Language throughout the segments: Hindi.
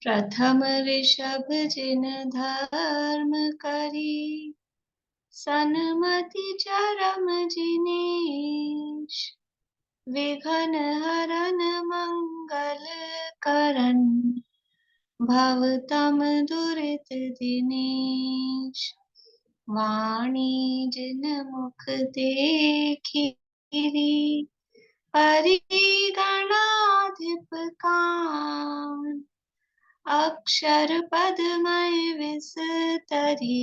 प्रथम ऋषभ जिन धर्म करी, सन्मति चरम जिनेश। विघ्न हरन मंगल करन, भवतम दुरित दिनेश। वाणी जिन मुख देखिरी, परिगणाधिप कान। अक्षर पदमय विस्तरी,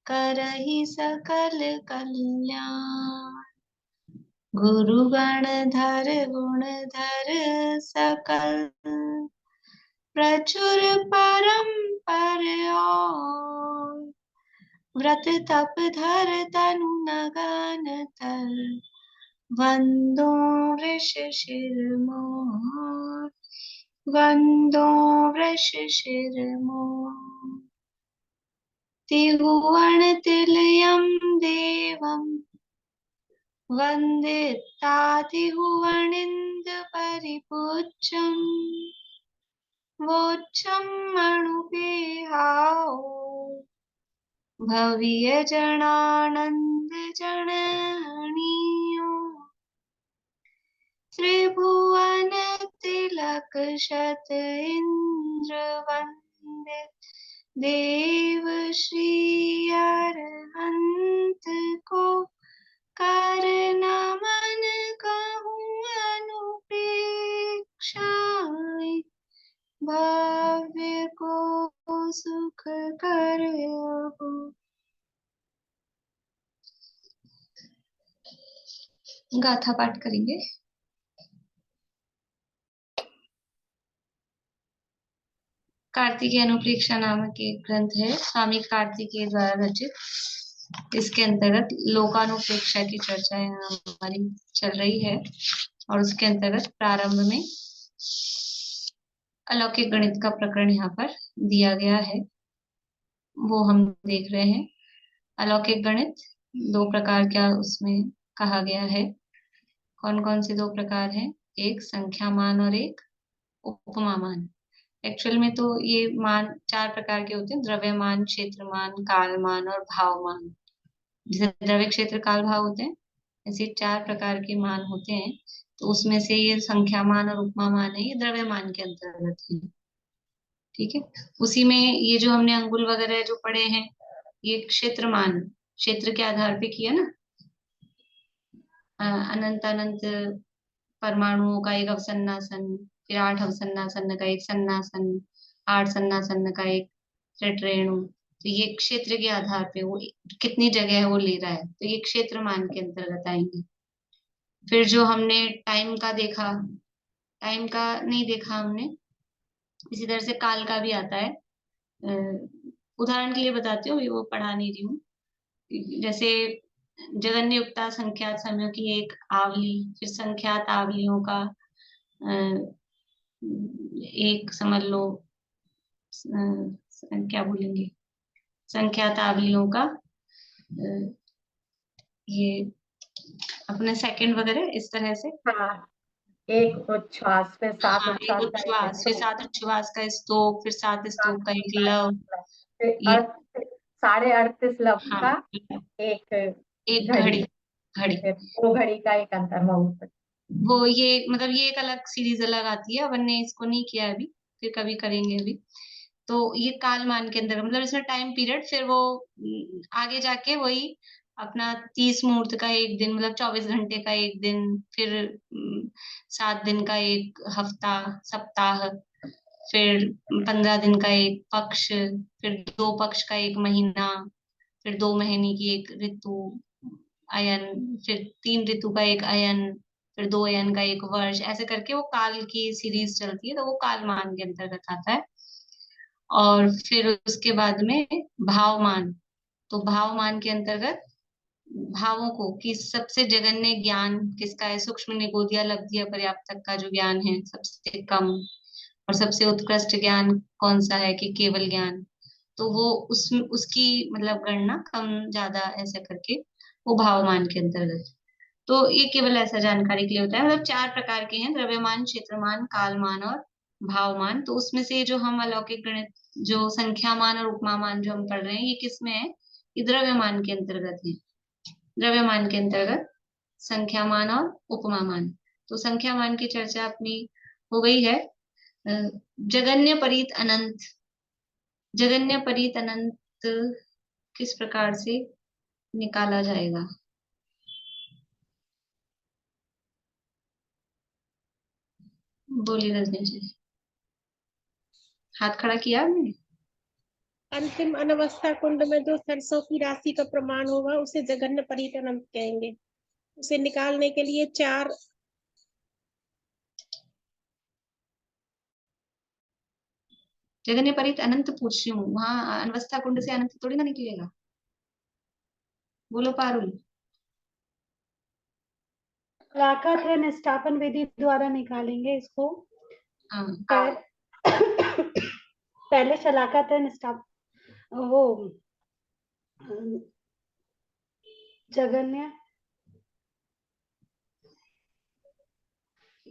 करहि सकल कल्याण। गुरु गणधर गुणधर सकल, प्रचुर परम्पर और। व्रत तप धर तनु नगन तर, वंदो वृष शिरमोर। वंदो वृष शिरमोर। त्रिभुवन तिलयं देवं, वन्दितातिभुवनिन्द परिपूज्यं। वोच्चं मणुपेहाओ, भव्य जनानंद जननीयो। त्रिभुवन तिलक शत इंद्र वंदित, देव श्री अरहंत को। कर नमन कहूँ अनुपेक्षाएं, भव्य को सुख कर अबो। गाथा पाठ करेंगे। कार्तिकेय अनुप्रेक्षा नामक एक ग्रंथ है, स्वामी कार्तिकेय द्वारा रचित। इसके अंतर्गत लोकानुप्रेक्षा की चर्चा यहाँ हमारी चल रही है, और उसके अंतर्गत प्रारंभ में अलौकिक गणित का प्रकरण यहाँ पर दिया गया है, वो हम देख रहे हैं। अलौकिक गणित दो प्रकार का उसमें कहा गया है। कौन कौन से दो प्रकार हैं? एक संख्या मान और एक उपमा मान। एक्चुअल में तो ये मान चार प्रकार के होते हैं: द्रव्यमान, क्षेत्रमान, कालमान और भावमान। जैसे द्रव्य, क्षेत्र, काल, भाव होते हैं, ऐसे चार प्रकार के मान होते हैं। तो उसमें से ये संख्या मान और उपमा मान है, ये द्रव्यमान के अंतर्गत है। ठीक है। उसी में ये जो हमने अंगुल वगैरह जो पढ़े हैं, ये क्षेत्रमान, क्षेत्र के आधार पे किया ना। अनंत अनंत परमाणुओं का एक अवसन्नासन, फिर 8 अवसन्नासन का एक सन्नासन, 8 सन्नासन का एक रेणु। तो ये क्षेत्र के आधार पे वो कितनी जगह है वो ले रहा है, तो ये क्षेत्र मान के अंतर्गत आएंगे। फिर जो हमने टाइम का देखा, टाइम का नहीं देखा हमने, इसी तरह से काल का भी आता है। उदाहरण के लिए बताती हूँ, वो पढ़ा नहीं रही हूँ। जैसे जगन्युक्ता संख्यात समयों की एक आवली, फिर संख्यात आवलियों का एक समझ लो, क्या बोलेंगे, संख्यात आवलियों का ये अपने सेकंड वगैरह इस तरह से। हाँ, एक उच्छ्वास, फिर 7 हाँ, एक उच्छ्वास का एक उच्छ्वास, फिर 7 उच्छ्वास का स्तोक, फिर 7 स्तोक का एक लव। फिर ये 38.5 लव हाँ, का एक एक घड़ी, घड़ी, घड़ी। फिर 2 घड़ी का एक अंतर मुहूर्त। वो ये मतलब ये एक अलग सीरीज अलग आती है, अपन ने इसको नहीं किया है अभी, फिर कभी करेंगे अभी। तो ये काल मान के अंदर मतलब इसमें टाइम पीरियड, फिर वो आगे जाके वही अपना 30 मुहूर्त का एक दिन, मतलब 24 घंटे का एक दिन, फिर 7 दिन का एक हफ्ता, सप्ताह, फिर 15 दिन का एक पक्ष, फिर 2 पक्ष का एक महीना, फिर 2 महीने की एक ऋतु अयन, फिर 3 ऋतु का एक अयन, फिर 2 अयन का एक वर्ष, ऐसे करके वो काल की सीरीज चलती है, तो वो काल मान के अंतर्गत आता है। और फिर उसके बाद में भावमान। तो भावमान के अंतर्गत भावों को कि सबसे जघन्य ज्ञान किसका है, सूक्ष्म निगोदिया लब्धिया पर्याप्त तक का जो ज्ञान है सबसे कम, और सबसे उत्कृष्ट ज्ञान कौन सा है कि केवल ज्ञान। तो वो उसकी मतलब गणना कम ज्यादा ऐसा करके वो भावमान के अंतर्गत। तो ये केवल ऐसा जानकारी के लिए होता है। मतलब 4 प्रकार के हैं: द्रव्यमान, क्षेत्रमान, कालमान और भावमान, तो उसमें से जो हम अलौकिक गणित, जो संख्यामान और उपमामान जो हम पढ़ रहे हैं, ये किस में है? ये द्रव्यमान के अंतर्गत है। द्रव्यमान के अंतर्गत संख्यामान और उपमामान। तो संख्यामान की चर्चा अपनी हो गई है। जगन्य परीत अनंत, जगन्य परीत अनंत किस प्रकार से निकाला जाएगा? बोलिए रजनी जी, हाथ खड़ा किया आपने? अंतिम अनवस्था कुंड में जो सरसों की राशि का प्रमाण होगा उसे जघन्य परीत अनंत कहेंगे। उसे निकालने के लिए 4 जगन्य परीत अनंत पूछ रही हूँ, वहां अनवस्था कुंड से अनंत थोड़ी ना निकलेगा। बोलो पारुल। शलाकात्रय निष्ठापन विधि द्वारा निकालेंगे इसको। हाँ, पहले शलाकात्रय निष्ठापन, वो जगन्य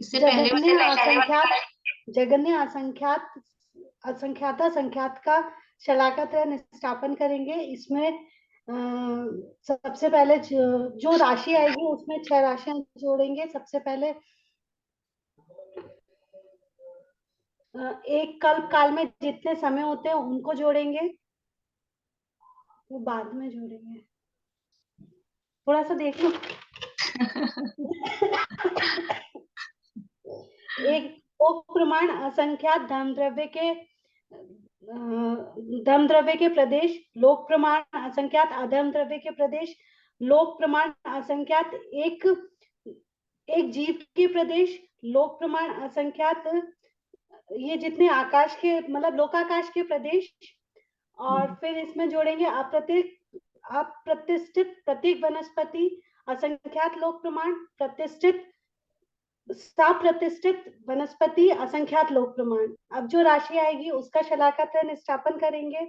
इससे पहले जगन्य असंख्याता संख्यात का शलाकात्रय निष्ठापन करेंगे। इसमें सबसे पहले जो राशि आएगी उसमें 6 राशियां जोड़ेंगे। सबसे पहले एक कल्प काल में जितने समय होते हैं उनको जोड़ेंगे, वो बाद में जोड़ेंगे। थोड़ा सा देख लो। एक प्रमाण असंख्यात धर्म द्रव्य के प्रदेश, लोक प्रमाण असंख्यात अधर्म द्रव्य के प्रदेश, लोक प्रमाण असंख्यात एक जीव के प्रदेश, लोक प्रमाण असंख्यात ये जितने आकाश के मतलब लोकाकाश के प्रदेश। और फिर इसमें जोड़ेंगे अप्रतिष्ठित प्रतीक वनस्पति असंख्यात लोक प्रमाण, प्रतिष्ठित साप्रतिष्ठित वनस्पति असंख्यात लोक प्रमाण। अब जो राशि आएगी उसका शलाकात्रय निष्ठापन करेंगे।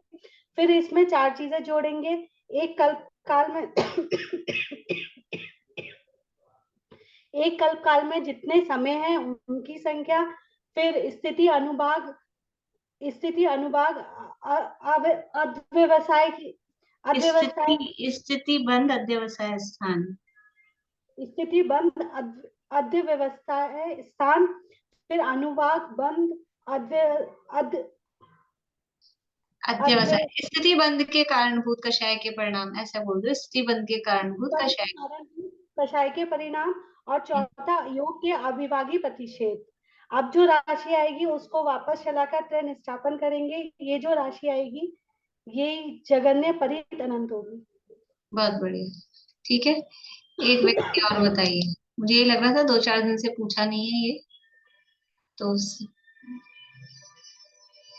फिर इसमें 4 चीजें जोड़ेंगे। एक कल्प काल में जितने समय हैं उनकी संख्या, फिर स्थिति अनुभाग अध्यवसाय स्थिति बंद अध्यवसाय स्थान, स्थिति बंद अध्यवसाय स्थान, फिर अनुभाग बंद अध्यवसाय, स्थिति बंद के कारणभूत कषाय के परिणाम, ऐसा बोल दो, स्थिति बंद के कारणभूत कषाय के परिणाम। और चौथा योग के अविभागी प्रतिषेध। अब जो राशि आएगी उसको वापस शलाकात्रय निष्ठापन करेंगे। ये जो राशि आएगी ये जगन्य परीत अनंत होगी। बहुत बढ़िया, ठीक है। एक व्यक्ति और बताइए, मुझे ये लग रहा था 2-4 दिन से पूछा नहीं है ये, तो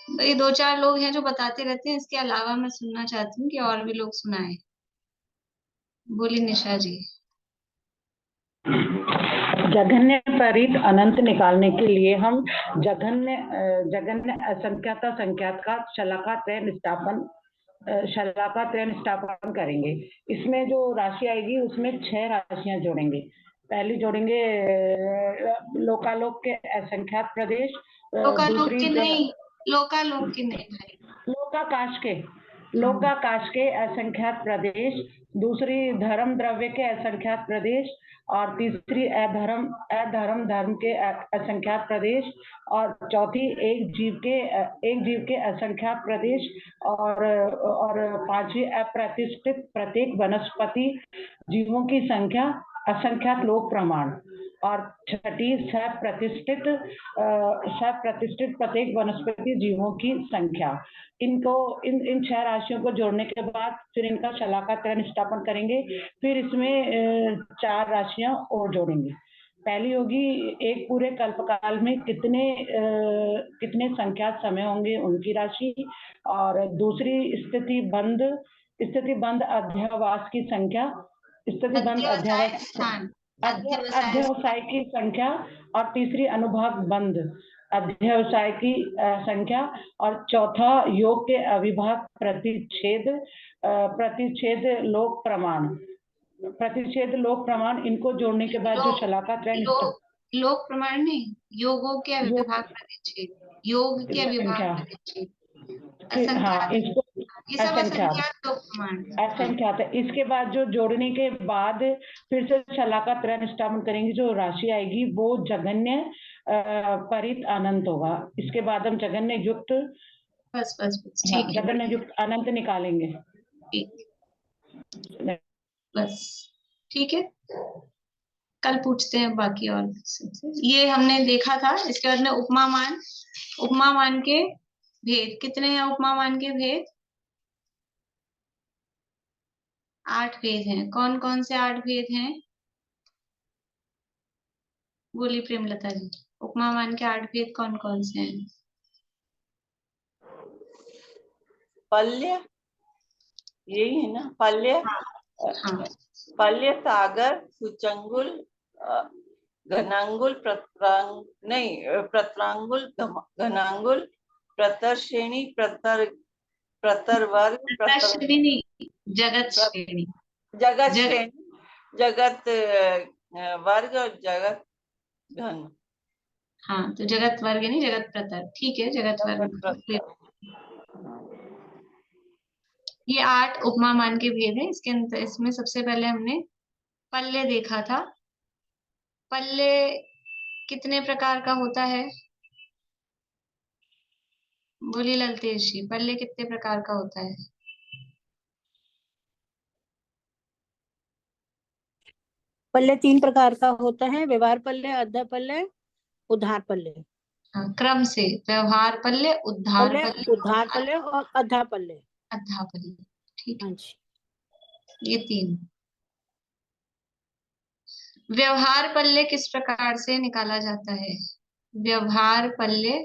भाई 2-4 लोग हैं जो बताते रहते हैं, इसके अलावा मैं सुनना चाहती हूँ कि और भी लोग सुनाए। बोली निशा जी। जघन्य परीत अनंत निकालने के लिए हम जघन्य असंख्याता संख्यात का शलाकात्रय निष्ठापन करेंगे। इसमें जो राशि आएगी उसमें 6 राशियां जोड़ेंगे। पहली जोड़ेंगे लोकालोक के असंख्यात प्रदेश, लोकालोक के नहीं भाई, लोकाकाश के असंख्यात प्रदेश, दूसरी धर्म द्रव्य के असंख्यात प्रदेश, और तीसरी अधर्म धर्म के असंख्यात प्रदेश, और चौथी एक जीव के असंख्यात प्रदेश, और पांचवी अप्रतिष्ठित प्रत्येक वनस्पति जीवों की संख्या असंख्यात लोक प्रमाण, और छठी सप्रतिष्ठित प्रत्येक वनस्पति जीवों की संख्या। इन 6 राशियों को जोड़ने के बाद फिर इनका शलाकात्रय निष्ठापन करेंगे। फिर इसमें 4 राशियां और जोड़ेंगे। पहली होगी एक पूरे कल्पकाल में कितने संख्यात समय होंगे उनकी राशि, और दूसरी स्थिति बंद अध्यावास की संख्या, अध्यवसाय की संख्या, और तीसरी अनुभाग बंद अध्यवसाय की संख्या, और चौथा योग के अविभाग प्रतिच्छेद लोक प्रमाण। इनको जोड़ने के बाद जो शलाकात्रय लोक प्रमाण नहीं, योगों के योग विभाग प्रतिच्छेद, योग के विभाग संख्या प्रतिच्छेद, हाँ, असंख्यात, इसको ये सब असंख्यात असंख्यात लोक प्रमाण। हाँ, असंख्यात है। इसके बाद जो जोड़ने के बाद फिर से शला का त्रय निष्ठापन करेंगे, जो राशि आएगी वो जघन्य परित अनंत होगा। इसके बाद हम जघन्य युक्त, बस बस बस हाँ, ठीक है, जघन्य युक्त अनंत निकालेंगे। ठीक, बस ठीक है, कल पूछते हैं बाकी और से। ये हमने देखा था। इसके बाद में उपमा मान, उपमा मान के भेद कितने हैं? उपमा मान के भेद 8 भेद हैं। कौन कौन से 8 भेद हैं? बोली प्रेमलता जी, उपमा मान के 8 भेद कौन कौन से हैं? पल्य, यही है ना? पल्य, हाँ, पल्य, सागर, सुचंगुल, घनांगुल, प्रतरांगुल, घनांगुल, प्रतरश्रेणी, प्रतरवर्ग, श्रेणी नहीं, जगत श्रेणी, जगत श्रेणी, जगत वर्ग और जगत घन। हाँ, तो जगत वर्ग नहीं, जगत प्रतर, ठीक है, जगत वर्ग। ये 8 उपमा मान के भेद हैं। इसके अंदर, इसमें सबसे पहले हमने पल्ले देखा था। पल्ले कितने प्रकार का होता है? बोली ललतेश जी, पल्ले कितने प्रकार का होता है? पल्ले 3 प्रकार का होता है, व्यवहार पल्ले, अध्याय पल्ले, उद्धार पल्ले। हाँ, क्रम से व्यवहार पल्ले, उद्धार पल्ले, पल्ले, उद्धार पल्ले और अध्याय पल्ले। अध्या पल्ले, ठीक है, हाँ जी। ये 3। व्यवहार पल्ले किस प्रकार से निकाला जाता है? व्यवहार पल्ले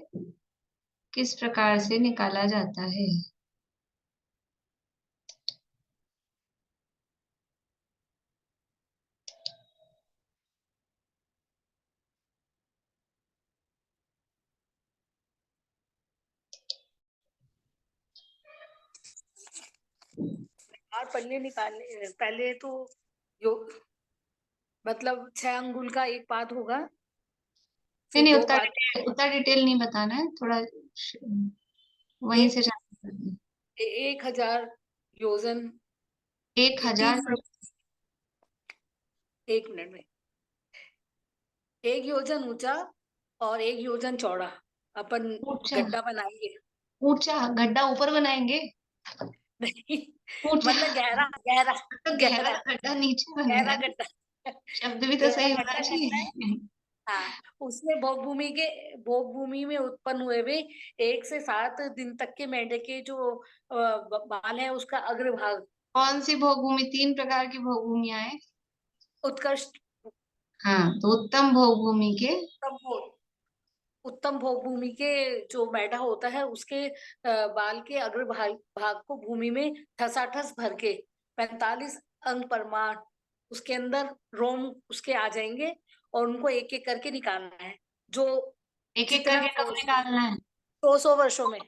किस प्रकार से निकाला जाता है? और पल्ले निकालने पहले तो योग मतलब 6 अंगुल का एक पाद होगा, नहीं नहीं, फिर 2 पाद, उतना डिटेल नहीं बताना है, थोड़ा वहीं से चालू करते हैं। 1000 योजन, 1000, 1 मिनट में 1 योजन ऊंचा और 1 योजन चौड़ा अपन ऊंचा, गड्ढा बनाएंगे। ऊंचा गड्ढा ऊपर बनाएंगे? नहीं, ऊंचा मतलब गहरा गहरा तो गहरा गड्ढा नीचे गहरा बनेगा। गड्ढा, शब्द भी तो गहरा सही होना गड्ढा करना है। चाहिए। हाँ, उसमें भोगभूमि में उत्पन्न हुए हुए 1 से 7 दिन तक के मेंढे के जो बाल है उसका अग्रभाग, कौन सी भोगभूमि? 3 प्रकार की भोगभूमियां हैं। उत्कृष्ट हाँ, तो उत्तम भोगभूमि के, उत्तम भोगभूमि के जो मेढा होता है उसके बाल के अग्रभाग भाग को भूमि में ठसाठस भर के 45 अंग परमाण उसके अंदर रोम उसके आ जाएंगे और उनको एक एक करके निकालना है। जो एक एक करके कब निकालना है? 100 वर्षों में,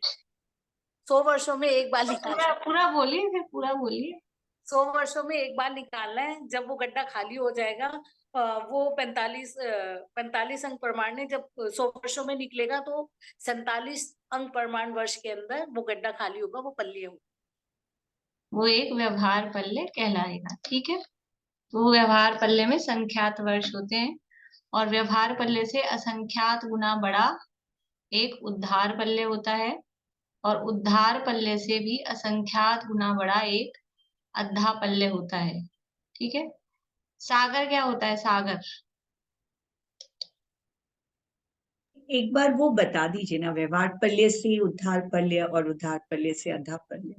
100 वर्षों में एक बार निकालना पूरा है। पूरा बोलिए, फिर पूरा बोलिए। 100 वर्षों में एक बार निकालना है। जब वो गड्ढा खाली हो जाएगा, वो 45 अंक प्रमाण ने जब 100 वर्षों में निकलेगा तो 47 अंक प्रमाण वर्ष के अंदर वो गड्ढा खाली होगा, वो पल्ली होगा। वो एक व्यवहार पल्ले कहलाएगा, ठीक है। तो व्यवहार पल्ले में संख्यात वर्ष होते हैं, और व्यवहार पल्ले से असंख्यात गुना बड़ा एक उद्धार पल्ले होता है, और उद्धार पल्ले से भी असंख्यात गुना बड़ा एक अद्धा पल्ले होता है, ठीक है। सागर क्या होता है? सागर एक बार वो बता दीजिए ना, व्यवहार पल्य से उद्धार पल्य और उद्धार पल्य से अद्धा पल्य,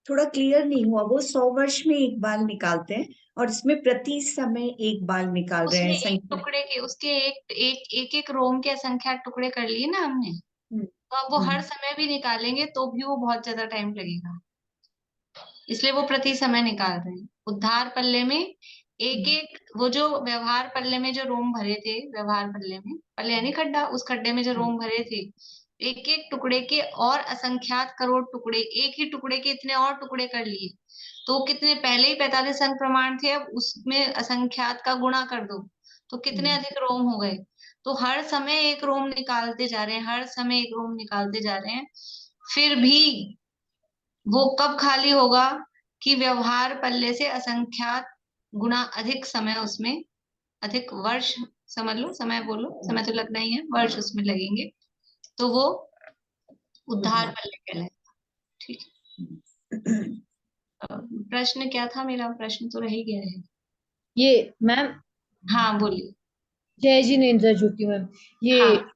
थोड़ा क्लियर नहीं हुआ। वो 100 वर्ष में एक बाल निकालते हैं और इसमें प्रति समय एक बाल निकाल रहे उसमें हैं एक संख्या। टुकड़े के, उसके एक रोम के असंख्यात टुकड़े कर लिए ना हमने, तो अब वो हर समय भी निकालेंगे तो भी वो बहुत ज्यादा टाइम लगेगा, इसलिए वो प्रति समय निकाल रहे हैं। उद्धार पल्ले में एक एक, वो जो व्यवहार पल्ले में जो रोम भरे थे, व्यवहार पल्ले में, पल्ले यानी खड्डा, उस खड्डे में जो रोम भरे थे, एक एक टुकड़े के और असंख्यात करोड़ टुकड़े, एक ही टुकड़े के इतने और टुकड़े कर लिए, तो कितने? पहले ही 45 अंक प्रमाण थे, अब उसमें असंख्यात का गुणा कर दो तो कितने अधिक रोम हो गए। तो हर समय एक रोम निकालते जा रहे हैं, हर समय एक रोम निकालते जा रहे हैं, फिर भी वो कब खाली होगा कि व्यवहार पल्ले से असंख्यात गुना अधिक समय उसमें, अधिक वर्ष समझ लो, समय बोलो, समय तो लगना ही है, वर्ष उसमें लगेंगे, तो वो उद्धार पल्ले कहलाएगा। ठीक है, प्रश्न क्या था मेरा? प्रश्न तो रह ही गया है। ये मैम, हाँ बोलिए। जय जिनेन्द्र ज्योति मैम, ये हाँ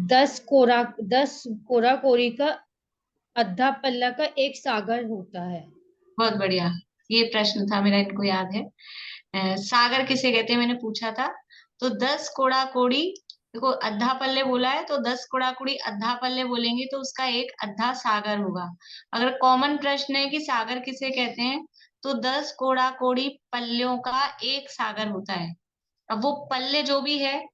10 कोरा कोरी का आधा पल्ला का एक सागर होता है। बहुत बढ़िया, ये प्रश्न था मेरा, इनको याद है। सागर किसे कहते हैं मैंने पूछा था, तो 10 कोड़ा कोड़ी, देखो अद्धा पल्ले बोला है तो 10 कोड़ा कोड़ी अद्धा पल्ले बोलेंगे तो उसका एक अद्धा सागर होगा। अगर कॉमन प्रश्न है कि सागर किसे कहते हैं, तो 10 कोड़ा कोड़ी पल्लों का एक सागर होता है। अब वो पल्ले जो भी है,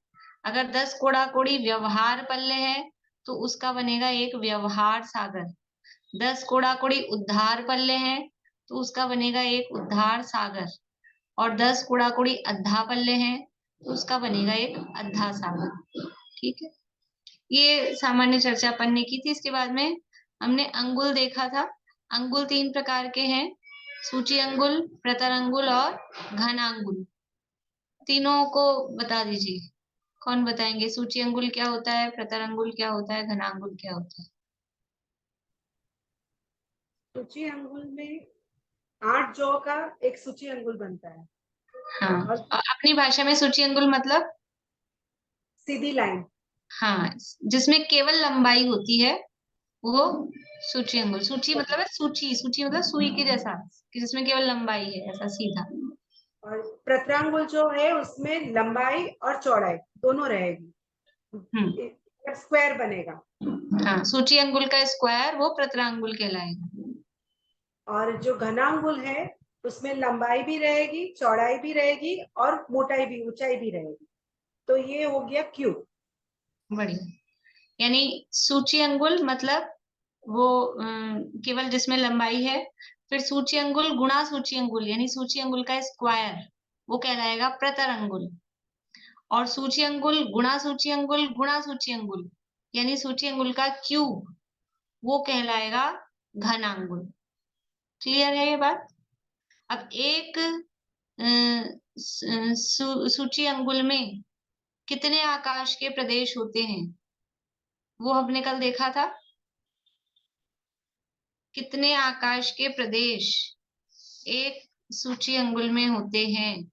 अगर 10 कोड़ा कोड़ी व्यवहार पल्ले है तो उसका बनेगा एक व्यवहार सागर। 10 कोड़ा कोड़ी उद्धार पल्ले हैं तो उसका बनेगा एक उद्धार सागर। और 10 कोड़ा कोड़ी अद्धा पल्ले हैं तो उसका बनेगा एक अद्धा सागर। ठीक है, ये सामान्य चर्चा अपन ने की थी। इसके बाद में हमने अंगुल देखा था। अंगुल 3 प्रकार के हैं, सूची अंगुल, प्रतर अंगुल और घन अंगुल। तीनों को बता दीजिए, कौन बताएंगे? सूची अंगुल क्या होता है, प्रतर अंगुल क्या होता है, घनांगुल क्या होता है? सूची अंगुल में 8 जौ का एक सूची अंगुल बनता है। हाँ, और अपनी भाषा में सूची अंगुल मतलब सीधी लाइन। हाँ, जिसमें केवल लंबाई होती है वो सूची अंगुल। सूची मतलब है सूची, सूची मतलब सुई के जैसा, कि जिसमें केवल लंबाई है, ऐसा सीधा। और प्रत्रांगुल जो है उसमें लंबाई और चौड़ाई दोनों रहेगी, स्क्वायर बनेगा। हाँ, सूची अंगुल का स्क्वायर वो प्रत्रांगुल कहलाएगा। और जो घनांगुल है उसमें लंबाई भी रहेगी, चौड़ाई भी रहेगी और मोटाई भी, ऊंचाई भी रहेगी। तो ये हो गया क्यूब। बढ़िया, यानी सूची अंगुल मतलब वो केवल जिसमें लंबाई है। फिर सूची अंगुल गुणा सूची अंगुल, यानी सूची अंगुल का स्क्वायर, वो कहलाएगा प्रतर अंगुल। और सूची अंगुल गुणा सूची अंगुल गुणा सूची अंगुल, यानी सूची अंगुल का क्यूब, वो कहलाएगा घन अंगुल। क्लियर है ये बात? अब एक सूची अंगुल में कितने आकाश के प्रदेश होते हैं, वो हमने कल देखा था। कितने आकाश के प्रदेश एक सूची अंगुल में होते हैं?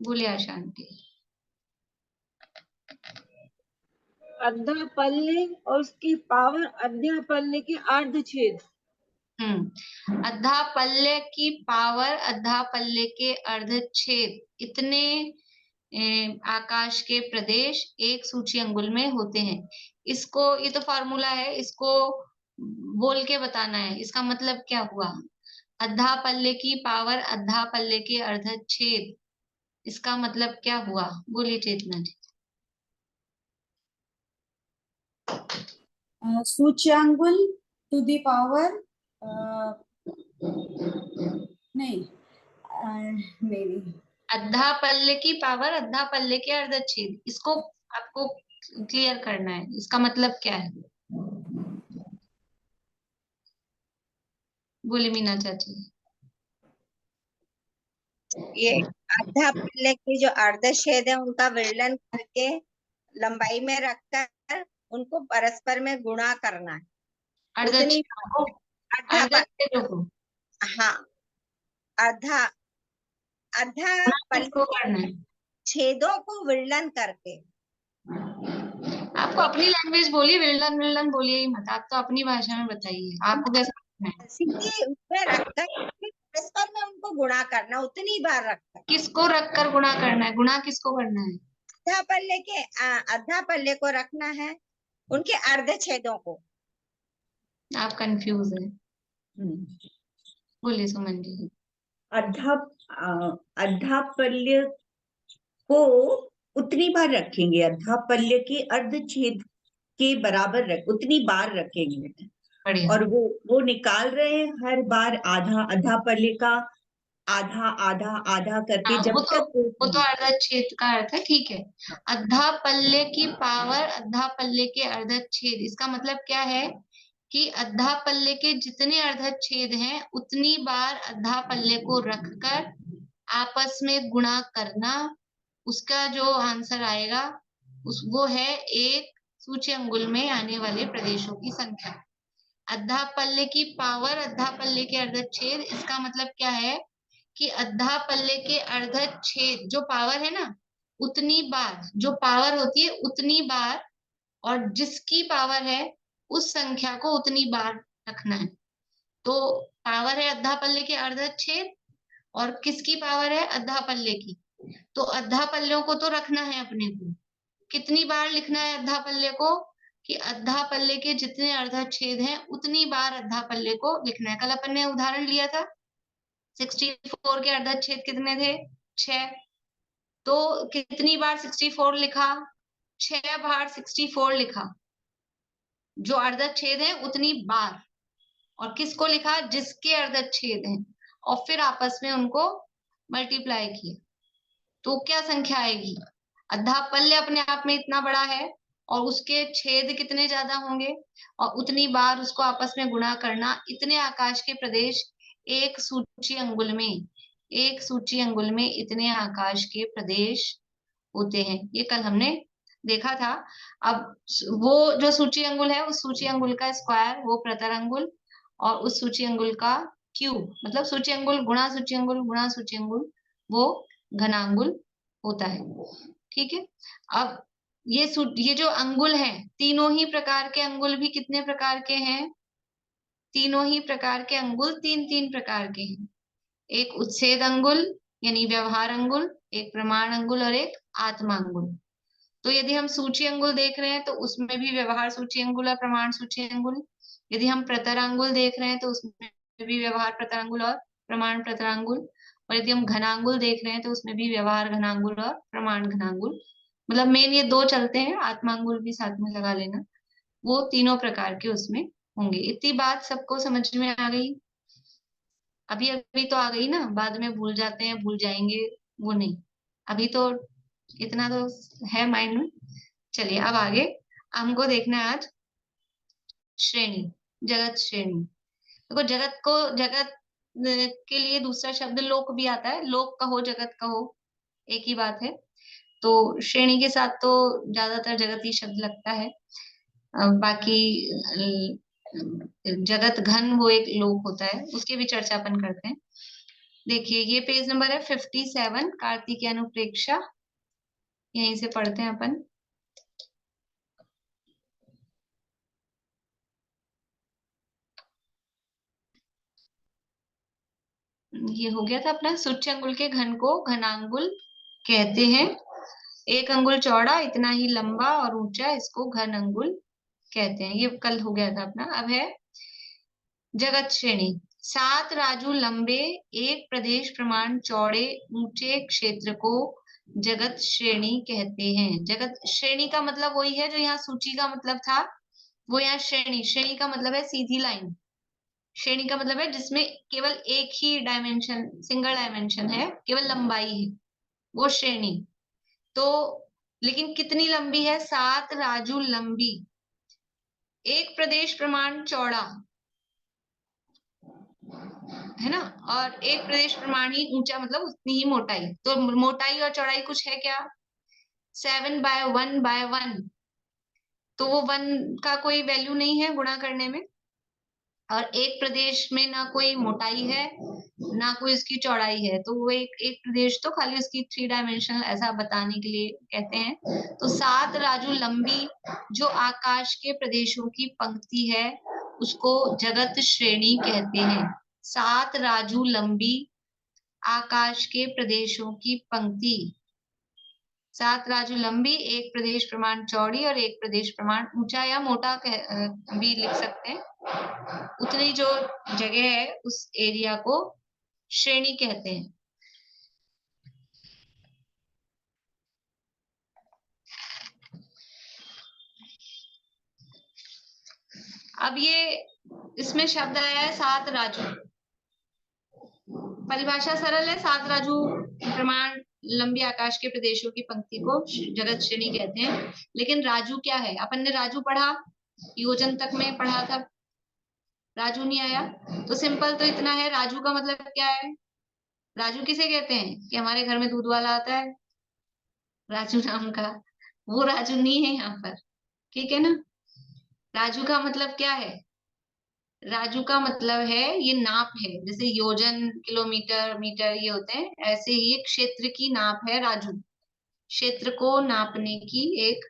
बोलिए आशांति। अद्धा पल्ले और उसकी पावर अद्धा पल्ले के अर्धछेद। अद्धा पल्ले की पावर अद्धा पल्ले के अर्धछेद, इतने आकाश के प्रदेश एक सूची अंगुल में होते हैं। इसको, ये तो फॉर्मूला है, इसको बोल के बताना है। इसका मतलब क्या हुआ? अद्धा पल्ले की पावर अद्धा पल्ले के अर्धछेद, इसका मतलब क्या हुआ? बोलिए चेतना जी। सूच्यांगुल टू द पावर नहीं मेरी अद्धा पल्ले की पावर अद्धा पल्ले के अर्धछेद, इसको आपको क्लियर करना है, इसका मतलब क्या है? बोली मीना चाची। ये आधा पल्ले के जो अर्धछेद है उनका विलयन करके लंबाई में रखकर उनको परस्पर में गुणा करना है। उतनी हाँ, आधा पल्ले छेदों को विलयन करके। आपको अपनी लैंग्वेज बोलिए, विलयन विलयन बोलिए ही मत, आप तो अपनी भाषा में बताइए, आपको कैसा है? उसमें रखकर परस्पर में उनको गुणा करना, उतनी बार रखकर। किसको रखकर गुणा करना है? गुणा किसको करना है? आधा पल्ले को रखना है, उनके अर्धछेदों को। आप कंफ्यूज है। बोलिए सुमन जी। अद्धा पल्ले को उतनी बार रखेंगे, अद्धा पल्ले के अर्धछेद के बराबर उतनी बार रखेंगे। बढ़िया। और वो निकाल रहे हैं हर बार आधा आधा पल्ले का, आधा आधा आधा करके, हाँ, जब तक वो तो अर्धच्छेद का अर्थ है, ठीक है। अद्धा पल्ले की पावर अद्धा पल्ले के अर्धच्छेद, इसका मतलब क्या है कि अद्धा पल्ले के जितने अर्धच्छेद हैं उतनी बार अद्धा पल्ले को रखकर आपस में गुणा करना, उसका जो आंसर आएगा वो है एक सूची अंगुल में आने वाले प्रदेशों की संख्या। अद्धा पल्ले की पावर अद्धा पल्ले के अर्धच्छेद, इसका मतलब क्या है कि अद्धा पल्ले के अर्धच्छेद जो पावर है ना, उतनी बार जो पावर होती है उतनी बार, और जिसकी पावर है उस संख्या को उतनी बार रखना है। तो पावर है अद्धा पल्ले के अर्धच्छेद, और किसकी पावर है? अद्धा पल्ले की। तो अद्धा पल्लों को तो रखना है अपने को। कितनी बार लिखना है अद्धा पल्ले को? कि अद्धा पल्ले के जितने अर्धच्छेद हैं उतनी बार अद्धा पल्ले को लिखना है। कल अपन ने उदाहरण लिया था 64 के अर्धच्छेद कितने थे? 6। तो कितनी बार 64 लिखा? 6 बार 64 लिखा, जो अर्धच्छेद है उतनी बार। और किसको लिखा? जिसके अर्धच्छेद हैं, और फिर आपस में उनको मल्टीप्लाई किया। तो क्या संख्या आएगी? अद्धा पल्ले अपने आप में इतना बड़ा है और उसके छेद कितने ज्यादा होंगे, और उतनी बार उसको आपस में गुणा करना। इतने आकाश के प्रदेश एक सूची अंगुल में, एक सूची अंगुल में इतने आकाश के प्रदेश होते हैं। ये कल हमने देखा था। अब वो जो सूची अंगुल है, उस सूची अंगुल का स्क्वायर वो प्रतर अंगुल, और उस सूची अंगुल का क्यूब मतलब सूची अंगुल गुणा सूची अंगुल गुणा सूची अंगुल, वो घनांगुल होता है। ठीक है। अब ये जो अंगुल है, तीनों ही प्रकार के अंगुल भी कितने प्रकार के हैं? तीनों ही प्रकार के अंगुल तीन तीन प्रकार के हैं। एक उच्छेद अंगुल यानी व्यवहार अंगुल, एक प्रमाण अंगुल और एक आत्मा अंगुल। तो यदि हम सूची अंगुल देख रहे हैं तो उसमें भी व्यवहार सूची अंगुल और प्रमाण सूची अंगुल। यदि हम प्रतरांगुल देख रहे हैं तो उसमें भी व्यवहार प्रतरांगुल और प्रमाण प्रतरांगुल। और यदि हम घनांगुल देख रहे हैं तो उसमें भी व्यवहार घनांगुल और प्रमाण घनांगुल। मतलब मेन ये दो चलते हैं, आत्मांगुल भी साथ में लगा लेना। वो तीनों प्रकार के उसमें होंगे। इतनी बात सबको समझ में आ गई? अभी अभी तो आ गई ना, बाद में भूल जाते हैं, भूल जाएंगे, वो नहीं। अभी तो इतना तो है माइंड में। चलिए अब आगे हमको देखना है आज श्रेणी, जगत श्रेणी। देखो जगत के लिए दूसरा शब्द लोक भी आता है। लोक कहो जगत कहो एक ही बात है। तो श्रेणी के साथ तो ज्यादातर जगती शब्द लगता है। बाकी जगत घन वो एक लोक होता है, उसकी भी चर्चा अपन करते हैं। देखिए ये पेज नंबर है 57, कार्तिक अनुप्रेक्षा। यहीं से पढ़ते हैं अपन। ये हो गया था अपना। सूच्य अंगुल के घन को घनांगुल कहते हैं। एक अंगुल चौड़ा इतना ही लंबा और ऊंचा, इसको घन अंगुल कहते हैं। ये कल हो गया था अपना। अब है जगत श्रेणी। 7 राजू लंबे, एक प्रदेश प्रमाण चौड़े ऊंचे क्षेत्र को जगत श्रेणी कहते हैं। जगत श्रेणी का मतलब वही है जो यहाँ सूची का मतलब था, वो यहाँ श्रेणी। श्रेणी का मतलब है सीधी लाइन। श्रेणी का मतलब है जिसमें केवल एक ही डायमेंशन, सिंगल डायमेंशन है, केवल लंबाई है, वो श्रेणी। तो लेकिन कितनी लंबी है? 7 राजू लंबी, एक प्रदेश प्रमाण चौड़ा है ना, और एक प्रदेश प्रमाण ही ऊंचा, मतलब उतनी ही मोटाई। तो मोटाई और चौड़ाई कुछ है क्या? 7/1/1। तो वो 1 का कोई वैल्यू नहीं है गुणा करने में। और एक प्रदेश में ना कोई मोटाई है ना कोई उसकी चौड़ाई है, तो वो एक प्रदेश तो खाली उसकी 3 डायमेंशनल ऐसा बताने के लिए कहते हैं। तो 7 राजू लंबी जो आकाश के प्रदेशों की पंक्ति है उसको जगत श्रेणी कहते हैं। 7 राजू लंबी आकाश के प्रदेशों की पंक्ति। 7 राजू लंबी, एक प्रदेश प्रमाण चौड़ी और एक प्रदेश प्रमाण ऊंचा या मोटा भी लिख सकते हैं। उतनी जो जगह है उस एरिया को श्रेणी कहते हैं। अब ये इसमें शब्द आया है 7 राजू। परिभाषा सरल है, 7 राजू प्रमाण लंबी आकाश के प्रदेशों की पंक्ति को जगत श्रेणी कहते हैं। लेकिन राजू क्या है? अपन ने राजू पढ़ा, योजन तक में पढ़ा था, राजू नहीं आया। तो सिंपल तो इतना है, राजू का मतलब क्या है? राजू किसे कहते हैं? कि हमारे घर में दूध वाला आता है राजू नाम का, वो राजू नहीं है यहाँ पर, ठीक है ना। राजू का मतलब क्या है? राजू का मतलब है ये नाप है, जैसे योजन, किलोमीटर, मीटर ये होते हैं, ऐसे ही एक क्षेत्र की नाप है राजू। क्षेत्र को नापने की एक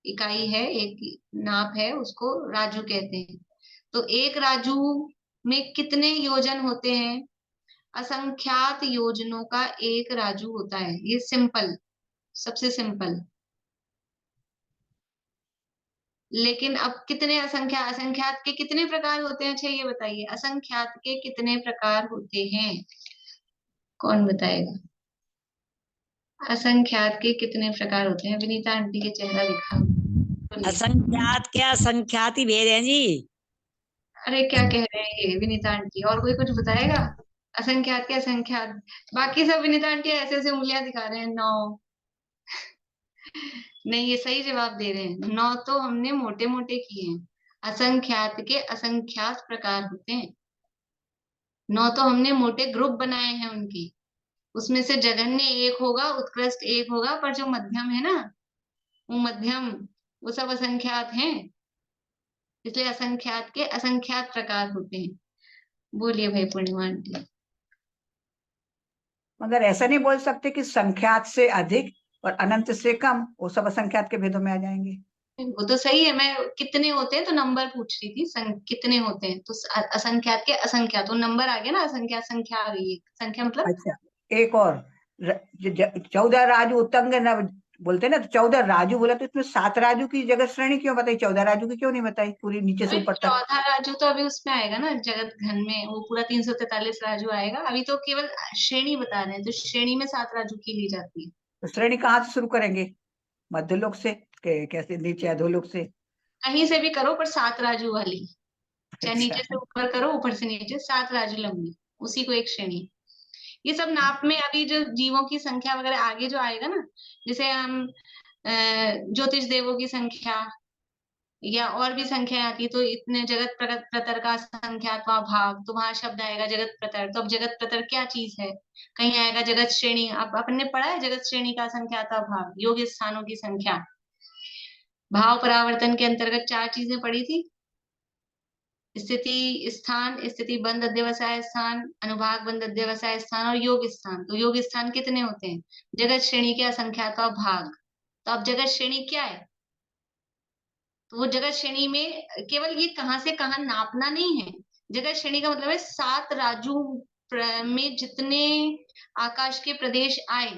इकाई है, एक नाप है, उसको राजू कहते हैं। तो एक राजू में कितने योजन होते हैं? असंख्यात योजनों का एक राजू होता है। ये सिंपल, सबसे सिंपल। लेकिन अब कितने असंख्यात के कितने प्रकार होते हैं? अच्छा ये बताइए, असंख्यात के कितने प्रकार होते हैं? कौन बताएगा? असंख्यात के कितने प्रकार होते हैं? विनीता आंटी के चेहरा दिखा। असंख्यात क्या असंख्यात ही भेद है जी। अरे क्या कह रहे हैं ये विनीता आंटी? और कोई कुछ बताएगा? असंख्यात के असंख्यात, बाकी सब विनीता आंटी ऐसे ऐसे उंगलियां दिखा रहे हैं। 9 नहीं, ये सही जवाब दे रहे हैं। 9 तो हमने मोटे मोटे किए हैं। असंख्यात के असंख्यात प्रकार होते हैं। 9 तो हमने मोटे ग्रुप बनाए हैं उनकी। उसमें से जघन्य एक होगा, उत्कृष्ट एक होगा, पर जो मध्यम है ना, वो मध्यम, वो सब असंख्यात हैं। इसलिए असंख्यात के असंख्यात प्रकार होते हैं। बोलिए भाई पूर्णिमा आंटी। मगर ऐसा नहीं बोल सकते कि संख्यात से अधिक और अनंत से कम, वो सब असंख्यात के भेदों में आ जाएंगे। वो तो सही है, मैं कितने होते हैं तो नंबर पूछ रही थी, कितने होते हैं तो असंख्यात के असंख्यात, तो नंबर आ गया ना, असंख्यात संख्या आ गई है। संख्या मतलब अच्छा, एक और 14 राजू उत्तंग न बोलते ना, तो 14 राजू बोला, तो इसमें 7 राजू की जगत श्रेणी क्यों बताई? 14 राजू की क्यों नहीं बताई पूरी नीचे से ऊपर तक? 14 राजू तो अभी उसमें आएगा ना, जगत घन में, वो पूरा 343 राजू आएगा। अभी तो केवल श्रेणी बता रहे हैं, तो श्रेणी में 7 राजू की ली जाती है। तो श्रेणी कहाँ से शुरू करेंगे? मध्य लोक से? कैसे नीचे अधोलोक से? कहीं से भी करो, पर 7 राजू वाली, चाहे अच्छा। नीचे से ऊपर करो, ऊपर से नीचे, 7 राजू लंबी, उसी को एक श्रेणी। ये सब नाप में अभी जो जीवों की संख्या वगैरह आगे जो आएगा ना, जैसे हम ज्योतिष देवों की संख्या या और भी संख्या आती है, तो इतने जगत प्रतर का संख्यात्वा भाग, तो वहां शब्द आएगा जगत प्रतर। तो अब जगत प्रतर क्या चीज है? कहीं आएगा जगत श्रेणी। अब अपन ने पढ़ा है जगत श्रेणी का संख्यात्वा भाग, योग स्थानों की संख्या। भाव परावर्तन के अंतर्गत 4 चीजें पढ़ी थी, स्थिति स्थान, स्थिति बंद अध्यवसाय स्थान, अनुभाग बंद अध्यवसाय स्थान और योग स्थान। तो योग स्थान कितने होते हैं? जगत श्रेणी के असंख्यात्वा भाग। तो अब जगत श्रेणी क्या है? तो वो जगत श्रेणी में केवल ये कहां से कहां नापना नहीं है। जगत श्रेणी का मतलब है 7 राजू में जितने आकाश के प्रदेश आए,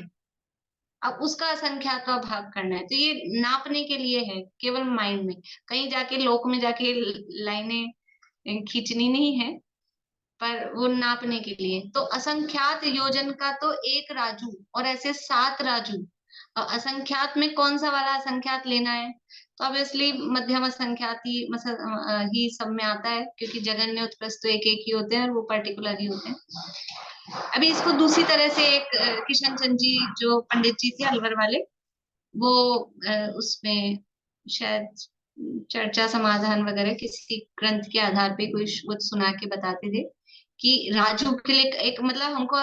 अब उसका असंख्यात्वा भाग करना है। तो ये नापने के लिए है, केवल माइंड में, कहीं जाके लोक में जाके लाइनें खींचनी नहीं है, पर वो नापने के लिए। तो असंख्यात योजन का तो एक राजू, और ऐसे 7 राजू। असंख्यात में कौन सा वाला असंख्यात लेना है? तो ऑब्वियसली मध्यम असंख्यात ही सब में आता है, क्योंकि जघन्य उत्कृष्ट तो एक एक ही होते हैं और वो पर्टिकुलर ही होते हैं। अभी इसको दूसरी तरह से एक किशन चंद जी जो पंडित जी थे अलवर वाले, वो उसमें शायद चर्चा समाधान वगैरह किसी ग्रंथ के आधार पे कोई कुछ सुना के बताते थे कि राजू के लिए एक मतलब हमको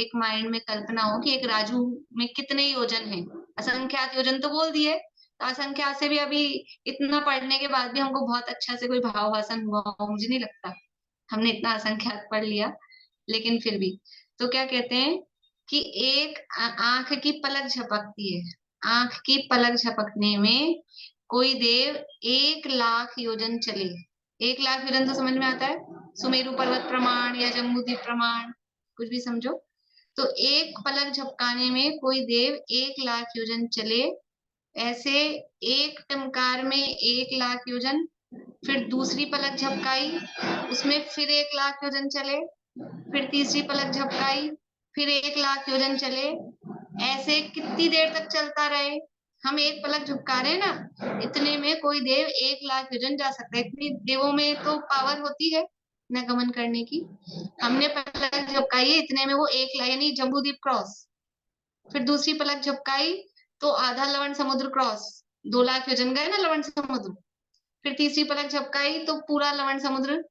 एक माइंड में कल्पना हो कि एक राजू में कितने योजन हैं। असंख्यात योजन तो बोल दिए, तो असंख्यात से भी अभी इतना पढ़ने के बाद भी हमको बहुत अच्छा से कोई भाव भाषण हुआ हो, मुझे नहीं लगता। हमने इतना असंख्यात पढ़ लिया, लेकिन फिर भी तो क्या कहते हैं कि एक आंख की पलक झपकती है, आंख की पलक झपकने में कोई देव 1 लाख योजन चले। 1 लाख योजन तो समझ में आता है, सुमेरु पर्वत प्रमाण या जम्बूद्वीप प्रमाण, कुछ भी समझो। तो एक पलक झपकाने में कोई देव 1 लाख योजन चले, ऐसे एक टमकार में 1 लाख योजन, फिर दूसरी पलक झपकाई, उसमें फिर 1 लाख योजन चले, फिर तीसरी पलक झपकाई, फिर 1 लाख योजन चले। ऐसे कितनी देर तक चलता रहे? हम एक पलक झपका रहे हैं ना, इतने में कोई देव 1,00,000 योजन जा सकता है। इतनी देवों में तो पावर होती है न गमन करने की। हमने पलक झपकाई है, इतने में वो 1,00,000 यानी जम्बूद्वीप क्रॉस। फिर दूसरी पलक झपकाई तो आधा लवण समुद्र क्रॉस, 2,00,000 योजन गए ना लवण समुद्र। फिर तीसरी पलक झपकाई तो पूरा लवण समुद्र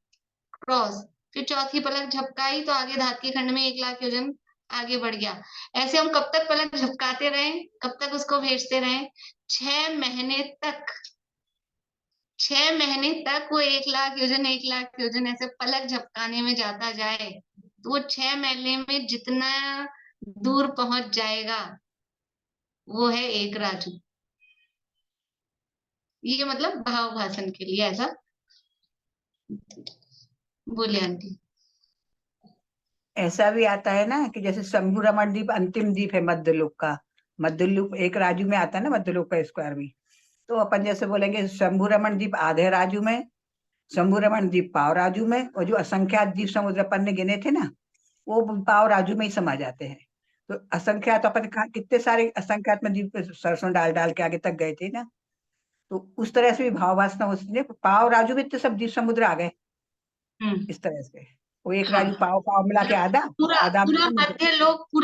क्रॉस। फिर चौथी पलक झपकाई तो आगे धातकी खंड में 1,00,000 योजन आगे बढ़ गया। ऐसे हम कब तक पलक झपकाते रहे, कब तक उसको भेजते रहे? 6 महीने तक। 6 महीने तक वो 1,00,000 योजन 1,00,000 योजन ऐसे पलक झपकाने में जाता जाए, तो वो 6 महीने में जितना दूर पहुंच जाएगा वो है 1 राजू। ये मतलब भाव भाषण के लिए ऐसा बोले आंटी। ऐसा भी आता है ना कि जैसे शंभु रमण द्वीप अंतिम द्वीप है मध्यलोक का। मध्यलोक 1 राजू में आता है ना, मध्यलोक का स्क्वायर भी। तो अपन जैसे बोलेंगे शंभु रमण द्वीप आधे राजू में, शंभु रमण द्वीप पाव राजू में, और जो असंख्यात द्वीप समुद्र अपन ने गिने थे ना, वो पाव राजू में ही समा जाते हैं। तो असंख्यात अपन कितने सारे असंख्यात में द्वीप सरसों डाल डाल के आगे तक गए थे ना, तो उस तरह से भी भाव वासना हो, पाव राजू में इतने सब द्वीप समुद्र आ गए। इस तरह से वो 1 राजू पाव पाव मिला के आधा पूरा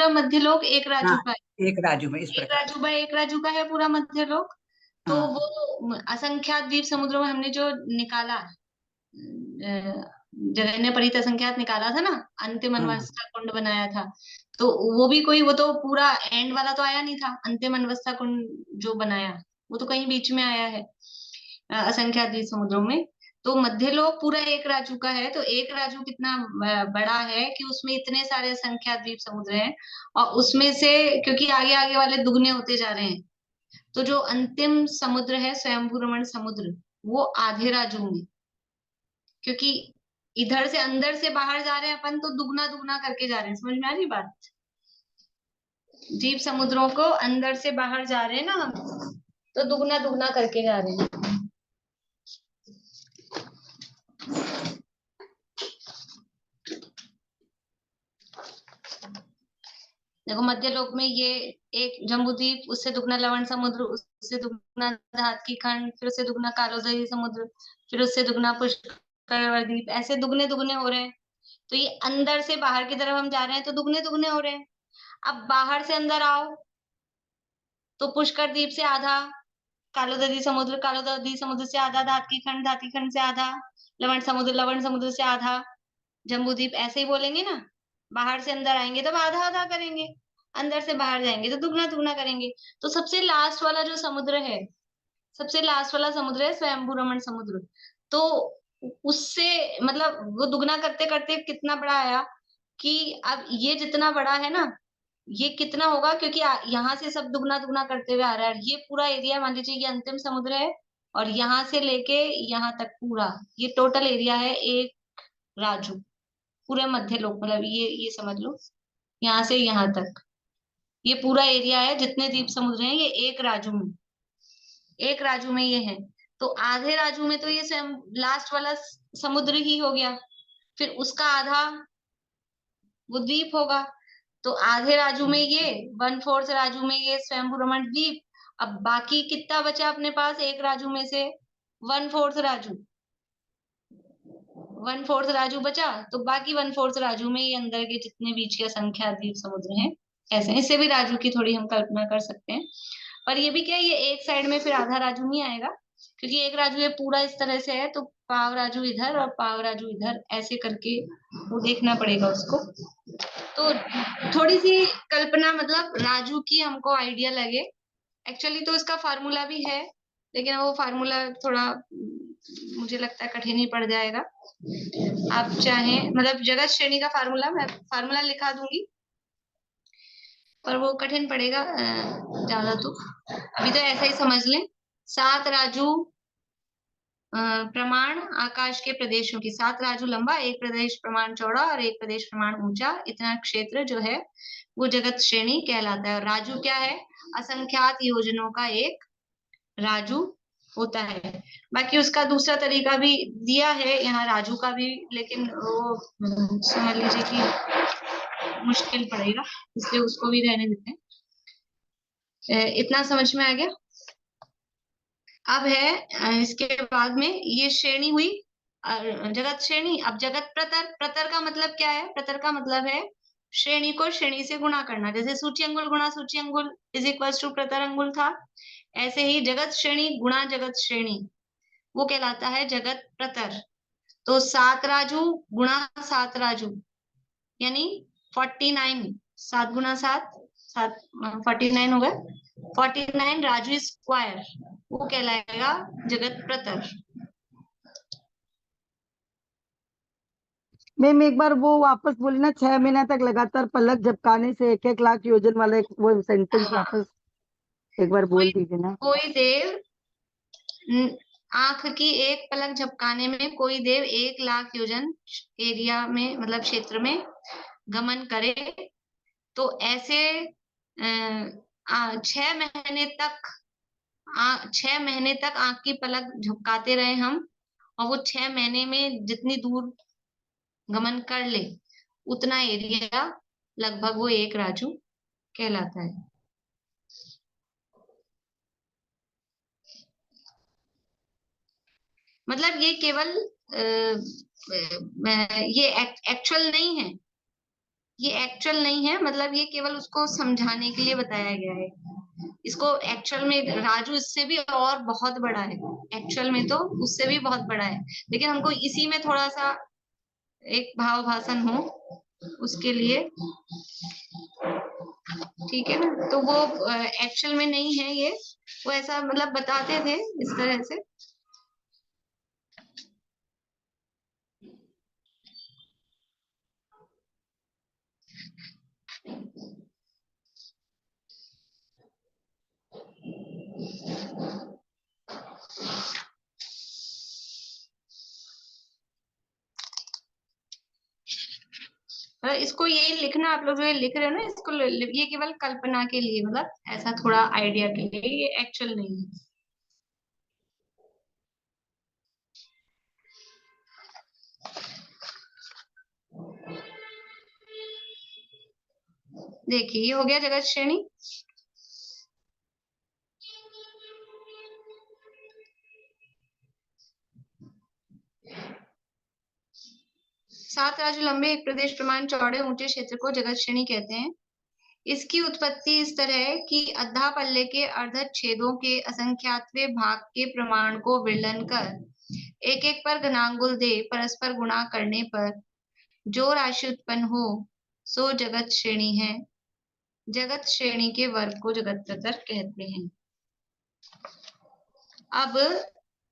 मध्य लोक 1 राजू हाँ, का है। 1 राजू में इस 1 प्रकार। राजू बाय 1 राजू का है पूरा मध्य लोक। तो हाँ। वो असंख्यात द्वीप समुद्रों में हमने जो निकाला, जगन्य परित असंख्यात निकाला था ना, अंतिम अनवस्था कुंड बनाया था, तो वो भी कोई, वो तो पूरा एंड वाला तो आया नहीं था। अंतिम अनवस्था कुंड जो बनाया वो तो कहीं बीच में आया है असंख्यात द्वीप समुद्रों में। तो मध्य लोक पूरा 1 राजू का है। तो 1 राजू कितना बड़ा है कि उसमें इतने सारे असंख्यात द्वीप समुद्र हैं, और उसमें से क्योंकि आगे आगे वाले दुगने होते जा रहे हैं, तो जो अंतिम समुद्र है स्वयंभू रमण समुद्र, वो आधे राजू में, क्योंकि इधर से अंदर से बाहर जा रहे हैं अपन तो दुगना दुगना करके जा रहे हैं। समझ में आ रही बात? द्वीप समुद्रों को अंदर से बाहर जा रहे हैं ना हम, तो दुगना दुगना करके जा रहे हैं। देखो मध्य लोक में ये एक जम्बूद्वीप, उससे दुगना लवण समुद्र, उससे दुगना धातकी खंड, फिर उससे दुगना कालोदरी समुद्र, फिर उससे दुगना पुष्कर द्वीप, ऐसे दुगने दुगने हो रहे हैं। तो ये अंदर से बाहर की तरफ हम जा रहे हैं तो दुगने दुगने हो रहे हैं। अब बाहर से अंदर आओ तो पुष्कर द्वीप से आधा, कालोदरी समुद्र से आधा, धातकी खंड से आधा, लवण समुद्र से आधा, जम्बूद्वीप, ऐसे ही बोलेंगे ना। बाहर से अंदर आएंगे तब आधा आधा करेंगे, अंदर से बाहर जाएंगे तो दुगना दुगना करेंगे। तो सबसे लास्ट वाला जो समुद्र है, सबसे लास्ट वाला समुद्र है स्वयंभू रमण समुद्र। तो उससे मतलब वो दुगना करते करते कितना बड़ा आया कि अब ये जितना बड़ा है ना, ये कितना होगा, क्योंकि यहाँ से सब दुगना दुगना करते हुए आ रहा है। ये पूरा एरिया मान लीजिए ये अंतिम समुद्र है, और यहाँ से लेके यहाँ तक पूरा ये टोटल एरिया है 1 राजू, पूरे मध्य लोक, मतलब ये समझ लो यहाँ से यहाँ तक ये पूरा एरिया है। जितने द्वीप समुद्र हैं ये 1 राजू में, 1 राजू में ये है। तो आधे राजू में तो ये लास्ट वाला समुद्र ही हो गया, फिर उसका आधा वो द्वीप होगा। तो आधे राजू में ये, 1/4 राजू में ये स्वयंभू रमण द्वीप। अब बाकी कितना बचा अपने पास 1 राजू में से? 1/4 राजू, 1/4 राजू बचा। तो बाकी 1/4 राजू में ये अंदर के जितने बीच के संख्या द्वीप समुद्र हैं ऐसे, इससे भी राजू की थोड़ी हम कल्पना कर सकते हैं। पर ये भी क्या, ये एक साइड में फिर आधा राजू नहीं आएगा, क्योंकि 1 राजू ये पूरा इस तरह से है, तो पाव राजू इधर और पाव राजू इधर, ऐसे करके वो देखना पड़ेगा उसको। तो थोड़ी सी कल्पना, मतलब राजू की हमको आइडिया लगे। एक्चुअली तो इसका फार्मूला भी है, लेकिन वो फार्मूला थोड़ा मुझे लगता है कठिन ही पड़ जाएगा। आप चाहें, मतलब जगत श्रेणी का फार्मूला, मैं फार्मूला लिखा दूंगी, पर वो कठिन पड़ेगा ज्यादा। तो अभी तो ऐसा ही समझ लें, 7 राजू प्रमाण आकाश के प्रदेशों की, 7 राजू लंबा, 1 प्रदेश प्रमाण चौड़ा और 1 प्रदेश प्रमाण ऊंचा, इतना क्षेत्र जो है वो जगत श्रेणी कहलाता है। और राजू क्या है? असंख्यात योजनों का एक राजू होता है। बाकी उसका दूसरा तरीका भी दिया है यहाँ राजू का भी, लेकिन वो समझ लीजिए कि मुश्किल पड़ेगा, इसलिए उसको भी रहने देते हैं। इतना समझ में आ गया? अब है इसके बाद में ये श्रेणी हुई जगत श्रेणी। अब जगत प्रतर, प्रतर का मतलब क्या है? प्रतर का मतलब है श्रेणी को श्रेणी से गुणा करना। जैसे सूची अंगुल गुणा सूची अंगुल इज इक्वल टू प्रतर अंगुल था, ऐसे ही जगत श्रेणी गुणा जगत श्रेणी वो कहलाता है जगत प्रतर। तो 7 राजू गुणा 7 राजू यानी 49, 7 गुणा 7 49 हो गए, 49 राजू स्क्वायर वो कहलाएगा जगत प्रतर। मैम एक बार वो वापस बोली ना, 6 महीने तक लगातार पलक झपकाने से 1-1 लाख योजन वाला वो सेंटेंस वापस एक बार बोल दीजिए ना। कोई देव आंख की एक पलक झपकाने में कोई देव 1 लाख योजन एरिया में मतलब क्षेत्र में गमन करे, तो ऐसे 6 महीने तक 6 महीने तक आंख की पलक झपकाते रहे हम, और वो 6 महीने में जितनी दूर गमन कर ले उतना एरिया लगभग वो 1 राजू कहलाता है। मतलब ये केवल ये एक्चुअल नहीं है, ये एक्चुअल नहीं है, मतलब ये केवल उसको समझाने के लिए बताया गया है। इसको एक्चुअल में राजू इससे भी और बहुत बड़ा है, एक्चुअल में तो उससे भी बहुत बड़ा है, लेकिन हमको इसी में थोड़ा सा एक भाव भाषण हो उसके लिए, ठीक है ना। तो वो एक्चुअल में नहीं है ये, वो ऐसा मतलब बताते थे इस तरह से। इसको ये लिखना, आप लोग जो ये लिख रहे हो ना, इसको ये केवल कल्पना के लिए, मतलब ऐसा थोड़ा आइडिया के लिए, ये एक्चुअल नहीं है। देखिए ये हो गया जगत श्रेणी। सात राजू लंबे एक प्रदेश प्रमाण चौड़े ऊंचे क्षेत्र को जगत श्रेणी कहते हैं। इसकी उत्पत्ति इस तरह है कि अद्धा पल्ले के अर्धत छेदों के असंख्यातवें भाग के प्रमाण को विलयन कर एक एक पर घनांगुल दे परस्पर गुणा करने पर जो राशि उत्पन्न हो सो जगत श्रेणी है। जगत श्रेणी के वर्ग को जगत प्रतर कहते हैं। अब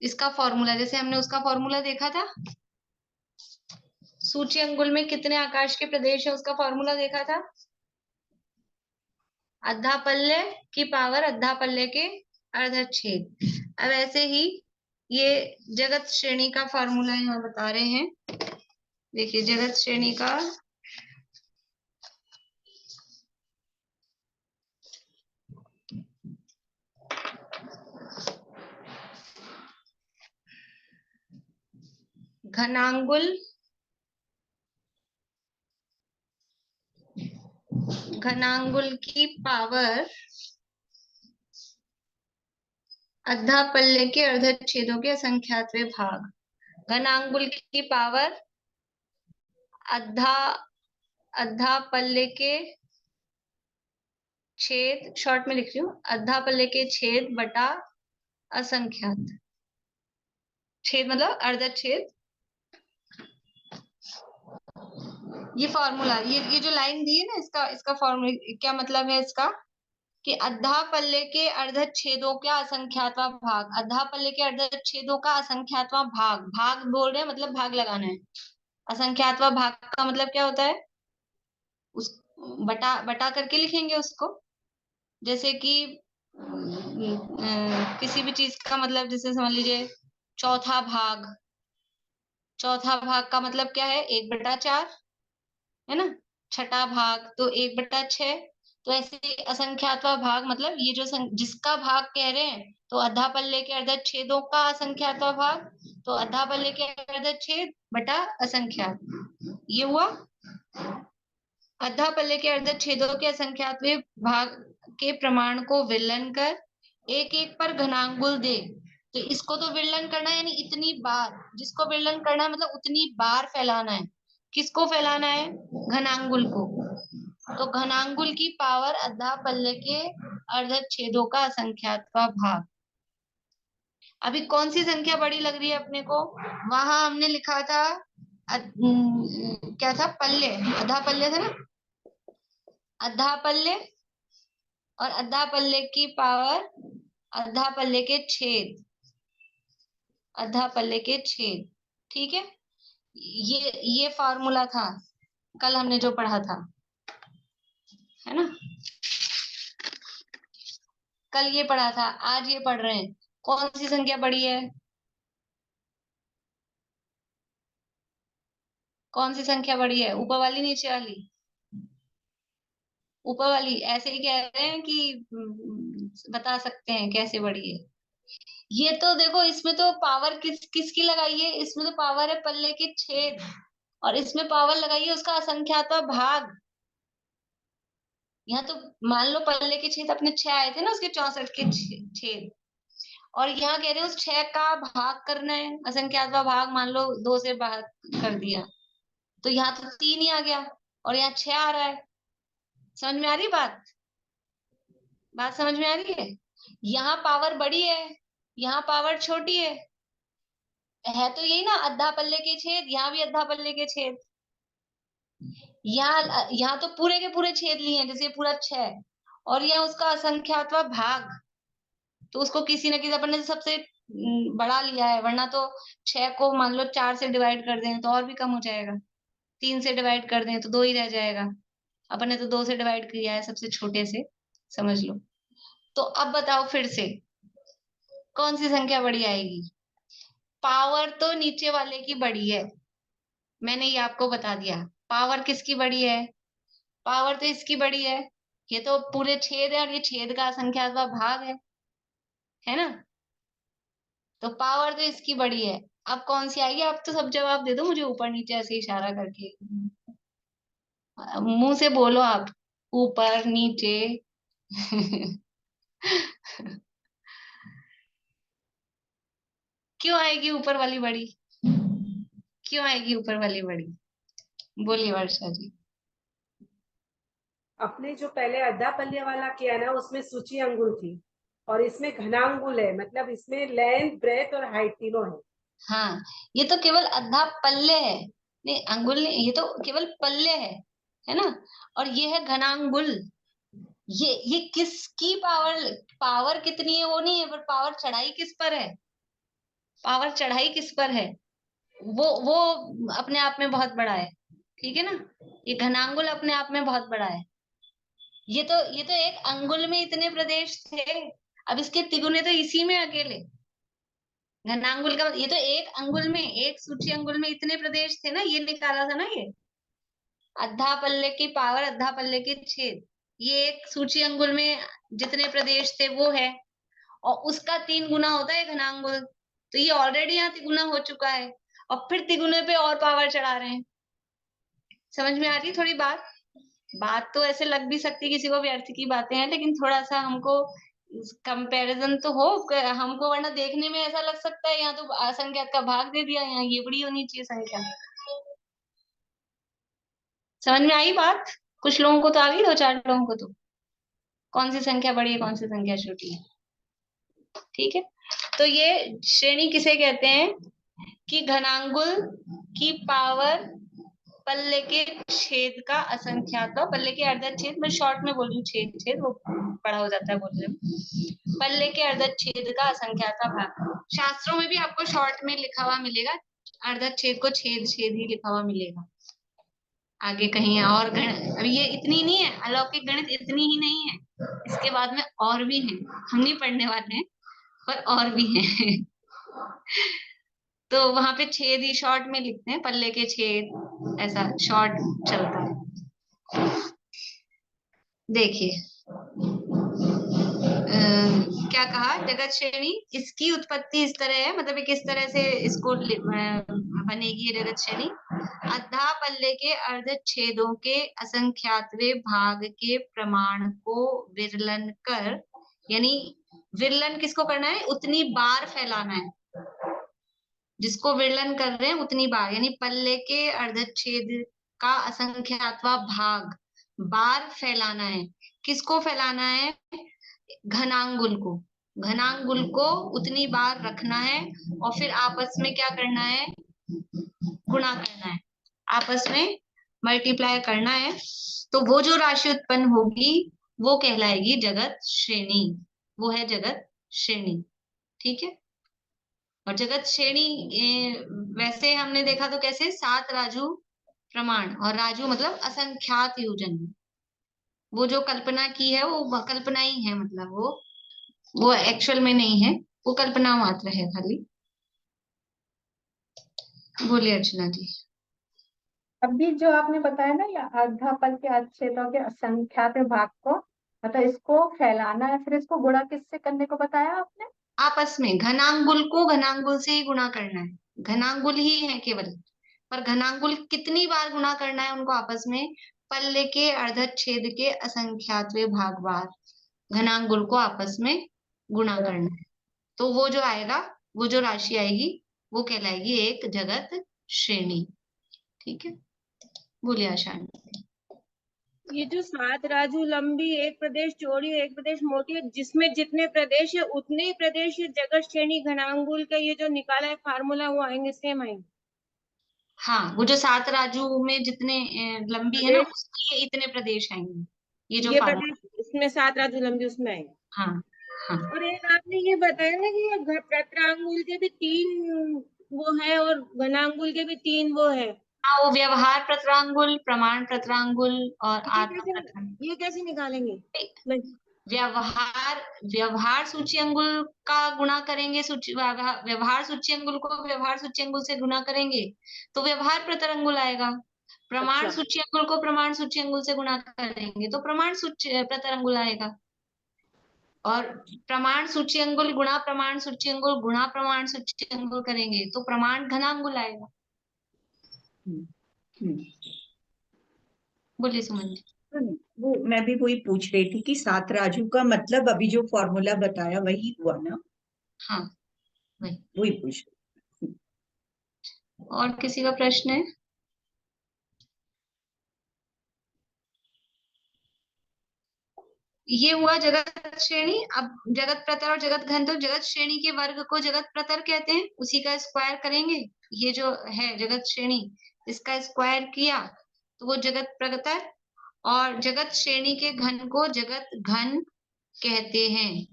इसका फॉर्मूला, जैसे हमने उसका फॉर्मूला देखा था, सूची अंगुल में कितने आकाश के प्रदेश है उसका फॉर्मूला देखा था, अद्धा पल्ले की पावर अद्धा पल्ले के अर्धत छेद। अब ऐसे ही ये जगत श्रेणी का फॉर्मूला यहाँ बता रहे हैं। देखिए जगत श्रेणी का घनांगुल की पावर अद्धा पल्ले के अर्धत छेदों के असंख्यातवें भाग। घनांगुल की पावर अद्धा पल्ले के छेद, शॉर्ट में लिख रही हूँ, अद्धा पल्ले के छेद बटा असंख्यात छेद मतलब अर्धत छेद। ये फॉर्मूला, ये जो लाइन दी है ना, इसका फॉर्मूला क्या मतलब है इसका, कि अद्धा पल्ले के अर्धत छेदों का असंख्यातवां भाग, अद्धा पल्ले के अर्धत छेदों का असंख्यातवां भाग, भाग बोल रहे हैं मतलब भाग लगाना है। असंख्यातवां भाग का मतलब क्या होता है, उस बटा करके लिखेंगे उसको। जैसे कि किसी भी चीज का मतलब, जैसे समझ लीजिए चौथा भाग, चौथा भाग का मतलब क्या है, 1/4 है ना। छठा भाग तो 1/6। तो ऐसे असंख्यातवां भाग मतलब ये जो जिसका भाग कह रहे हैं, तो अद्धा पल्ले के अर्धत छेदों का असंख्यातवां भाग, तो अद्धा पल्ले के अर्धत छेद बटा असंख्यात, ये हुआ। अद्धा पल्ले के अर्धत छेदों के असंख्यातवें भाग के प्रमाण को विलयन कर एक एक पर घनांगुल दे, तो इसको तो विरलन करना है, यानी इतनी बार, जिसको विरलन करना है मतलब उतनी बार फैलाना है। किसको फैलाना है? घनांगुल को। तो घनांगुल की पावर अद्धा पल्ले के अर्धच्छेदों का असंख्यातवां भाग। अभी कौन सी संख्या बड़ी लग रही है अपने को? वहां हमने लिखा था क्या था? पल्ले, अद्धा पल्ले था ना, अद्धा पल्ले, और अद्धा पल्ले की पावर अद्धा पल्ले के छेद, अद्धा पल्ले के छेद। ठीक है, ये फार्मूला था कल हमने जो पढ़ा था, है ना? कल ये पढ़ा था, आज ये पढ़ रहे हैं। कौन सी संख्या बड़ी है? कौन सी संख्या बड़ी है? ऊपर वाली, नीचे वाली? ऊपर वाली। ऐसे ही कह रहे हैं कि बता सकते हैं कैसे बड़ी है? ये तो देखो, इसमें तो पावर किसकी लगाई है? इसमें तो पावर है पल्ले के छेद, और इसमें पावर लगाई है उसका असंख्यातवां भाग। यहाँ तो मान लो पल्ले के छेद अपने 6 आए थे ना, उसके 64 के छेद, और यहाँ कह रहे हैं उस 6 का भाग करना है, असंख्यातवां भाग। मान लो 2 से भाग कर दिया तो यहाँ तो 3 ही आ गया, और यहाँ 6 आ रहा है। समझ में आ रही बात? बात समझ में आ रही है? यहाँ पावर बड़ी है, यहाँ पावर छोटी है तो यही ना, अद्धा पल्ले के छेद, यहाँ भी अद्धा पल्ले के छेद। यहाँ तो पूरे के पूरे छेद लिए हैं, जैसे पूरा 6, और यहाँ उसका असंख्यातवां भाग, तो उसको किसी न किसी अपन ने सबसे बड़ा लिया है, वरना तो 6 को मान लो 4 से डिवाइड कर दें तो और भी कम हो जाएगा, 3 से डिवाइड कर दें तो 2 ही रह जाएगा। अपन ने तो 2 से डिवाइड किया है, सबसे छोटे से, समझ लो। तो अब बताओ फिर से कौन सी संख्या बड़ी आएगी? पावर तो नीचे वाले की बड़ी है, मैंने ये आपको बता दिया। पावर किसकी बड़ी है? पावर तो इसकी बड़ी है, ये तो पूरे छेद है और ये छेद का असंख्यातवां भाग है ना? तो पावर तो इसकी बड़ी है। अब कौन सी आएगी? आप तो सब जवाब दे दो मुझे ऊपर नीचे ऐसे इशारा करके, मुंह से बोलो आप, ऊपर नीचे। क्यों आएगी ऊपर वाली बड़ी? क्यों आएगी ऊपर वाली बड़ी? बोलिए वर्षा जी। अपने जो पहले अद्धा पल्ले वाला किया ना, उसमें सूची अंगुल थी, और इसमें घनांगुल है, मतलब इसमें लेंथ, ब्रेथ और हाइट तीनों है। हाँ, ये तो केवल अद्धा पल्ले है, नहीं अंगुल नहीं, ये तो केवल पल्ले है ना? और ये है घनांगुल। ये किसकी पावर? पावर कितनी है वो नहीं है, पर पावर चढ़ाई किस पर है? पावर चढ़ाई किस पर है? वो अपने आप में बहुत बड़ा है, ठीक है ना? ये घनांगुल अपने आप में बहुत बड़ा है। ये तो एक अंगुल में इतने प्रदेश थे, अब इसके तिगुने तो इसी में अकेले। घनांगुल का ये तो एक अंगुल में, एक सूची अंगुल में इतने प्रदेश थे ना, ये निकाला था ना। ये अद्धा पल्ले की पावर अद्धा पल्ले के छेद, ये एक सूची अंगुल में जितने प्रदेश थे वो है, और उसका 3 गुना होता है घनांगुल। तो ये ऑलरेडी यहाँ तिगुना हो चुका है, और फिर तिगुने पे और पावर चढ़ा रहे हैं। समझ में आ रही है थोड़ी बात? बात तो ऐसे लग भी सकती है किसी को व्यर्थ की बातें हैं, लेकिन थोड़ा सा हमको कंपैरिजन तो हो हमको, वरना देखने में ऐसा लग सकता है यहाँ तो असंख्यात का भाग दे दिया, यहाँ ये बड़ी होनी चाहिए संख्या। समझ में आई बात? कुछ लोगों को तो आ गई, 2-4 लोगों को तो। कौन सी संख्या बड़ी है, कौन सी संख्या छोटी है? ठीक है, तो ये श्रेणी किसे कहते हैं कि घनांगुल की पावर पल्ले के छेद का असंख्यातवां, पल्ले के अर्धच्छेद, मैं शॉर्ट में बोल रही हूँ, छेद वो बड़ा हो जाता है बोलने में। पल्ले के अर्धच्छेद का असंख्यातवां भाग। शास्त्रों में भी आपको शॉर्ट में लिखा हुआ मिलेगा, अर्धच्छेद को छेद ही लिखा हुआ मिलेगा। आगे कहीं और अब ये इतनी नहीं है, अलौकिक गणित इतनी ही नहीं है, इसके बाद में और भी है, हम नहीं पढ़ने वाले हैं पर और भी है। तो वहां पे छेद ही शॉर्ट में लिखते हैं, पल्ले के छेद, ऐसा शॉर्ट चलता है। देखिए क्या कहा, जगत श्रेणी, इसकी उत्पत्ति इस तरह है, मतलब किस तरह से इसको बनेगी ये जगत श्रेणी। अद्धा पल्ले के अर्धच्छेदों के असंख्यातवें भाग के प्रमाण को विरलन कर यानी विरलन किसको करना है, उतनी बार फैलाना है, जिसको विरलन कर रहे हैं उतनी बार, यानी पल्ले के अर्धच्छेद का असंख्यातवा भाग बार फैलाना है। किसको फैलाना है, घनांगुल को, घनांगुल को उतनी बार रखना है और फिर आपस में क्या करना है, गुणा करना है, आपस में मल्टीप्लाई करना है। तो वो जो राशि उत्पन्न होगी वो कहलाएगी जगत श्रेणी, वो है जगत श्रेणी। ठीक है। और जगत श्रेणी वैसे हमने देखा तो कैसे, 7 राजू प्रमाण, और राजू मतलब असंख्यात योजन, वो जो कल्पना की है वो कल्पना ही है, मतलब वो एक्चुअल में नहीं है, वो कल्पना मात्र है खाली। बोलिए अर्चना जी। अभी जो आपने बताया ना ये अर्धापल के अच्छेदों के असंख्यात भाग को, मतलब इसको फैलाना है, फिर इसको गुणा किससे करने को बताया आपने? आपस में घनांगुल को घनांगुल से ही गुणा करना है, घनांगुल ही है केवल, पर घनांगुल कितनी बार गुणा करना है उनको आपस में, पल्ले के अर्धच्छेद के असंख्यातवें भाग बार घनांगुल को आपस में गुणा करना है। तो वो जो आएगा, वो जो राशि आएगी वो कहलाएगी एक जगत श्रेणी। ठीक है। बोलिए आशा। ये जो 7 राजू लंबी, एक प्रदेश चौड़ी, एक प्रदेश मोटी है, जिसमें जितने प्रदेश है उतने ही प्रदेश ये जगत श्रेणी घनांगुल का ये जो निकाला है फार्मूला वो आएंगे, सेम आएंगे। हाँ, वो जो 7 राजू में जितने लंबी है ना, उसके इतने प्रदेश आएंगे, ये जो ये फार्मूला। प्रदेश इसमें 7 राजू लंबी उसमें आएंगे। हाँ हाँ। और एक आपने ये बताया ना कि ये प्रत्रांगुल के भी 3 वो है और घनांगुल के भी 3 वो है। हाँ, वो व्यवहार प्रत्रांगुल, प्रमाण प्रत्रांगुल और आत्म ये प्रत्रांगुल। ये कैसे निकालेंगे? व्यवहार, व्यवहार सूची अंगुल का गुणा करेंगे, सूची व्यवहार सूची अंगुल को व्यवहार सूची अंगुल से गुणा करेंगे तो व्यवहार प्रतरंगुल आएगा। प्रमाण अच्छा। सूची अंगुल को प्रमाण सूची अंगुल से गुणा करेंगे तो प्रमाण सूची प्रतरंगुल आएगा। और प्रमाण सूची अंगुल गुणा प्रमाण सूची अंगुल गुणा प्रमाण सूची अंगुल करेंगे तो प्रमाण घनांगुल आएगा। बोलिए सुमन जी। वो मैं भी वही पूछ रही थी कि 7 राजू का मतलब अभी जो फॉर्मूला बताया वही हुआ ना? हाँ वही वही पूछ रही। और किसी का प्रश्न है? ये हुआ जगत श्रेणी। अब जगत प्रतर और जगत घन, तो जगत श्रेणी के वर्ग को जगत प्रतर कहते हैं, उसी का स्क्वायर करेंगे। ये जो है जगत श्रेणी, इसका स्क्वायर किया तो वो जगत प्रतर, और जगत श्रेणी के घन को जगत घन कहते हैं।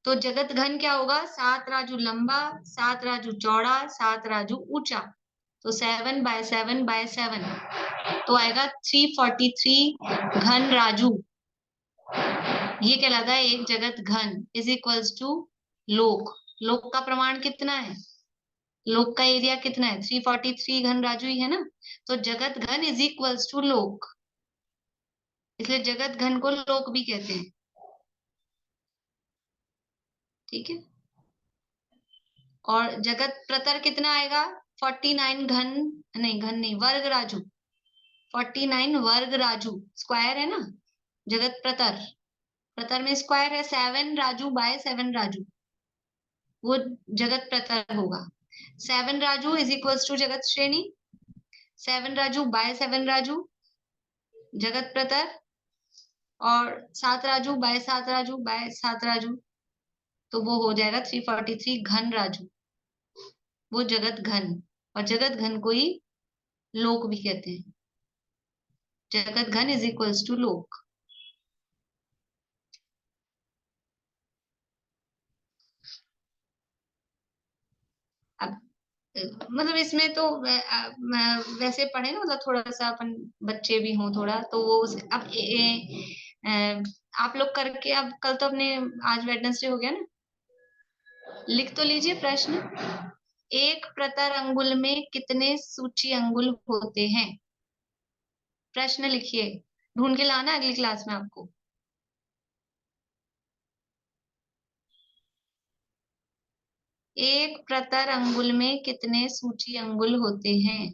तो जगत घन क्या होगा, 7 राजू लंबा, 7 राजू चौड़ा, 7 राजू ऊंचा, तो 7 बाय 7 बाय 7 तो आएगा 343 घन राजू। ये कहलाता है एक जगत घन इज इक्वल्स टू लोक। लोक का प्रमाण कितना है, लोक का एरिया कितना है, 343 घन राजू ही है ना, तो जगत घन इज इक्वल्स टू लोक, इसलिए जगत घन को लोक भी कहते हैं। ठीक है। और जगत प्रतर कितना आएगा, 49 घन, नहीं घन नहीं, वर्ग राजू, 49 वर्ग राजू, स्क्वायर है ना, जगत प्रतर, प्रतर में स्क्वायर है, 7 राजू बाय 7 राजू, वो जगत प्रतर होगा। 7 राजू इज इक्वल्स टू जगत श्रेणी, 7 राजू बाय 7 राजू जगत प्रतर, और 7 राजू बाय 7 राजू बाय 7 राजू, तो वो हो जाएगा 343 घन राजू, वो जगत घन। और जगत घन को ही लोक भी कहते हैं, जगत घन इज इक्वल्स टू लोक। अब मतलब इसमें तो वैसे पढ़े ना, मतलब थोड़ा सा अपन बच्चे भी हों थोड़ा, तो वो अब आप लोग करके, अब कल तो अपने, आज वेडनेसडे हो गया ना, लिख तो लीजिए प्रश्न। एक प्रतर अंगुल में कितने सूची अंगुल होते हैं, प्रश्न लिखिए, ढूंढ के लाना अगली क्लास में आपको। एक प्रतर अंगुल में कितने सूची अंगुल होते हैं?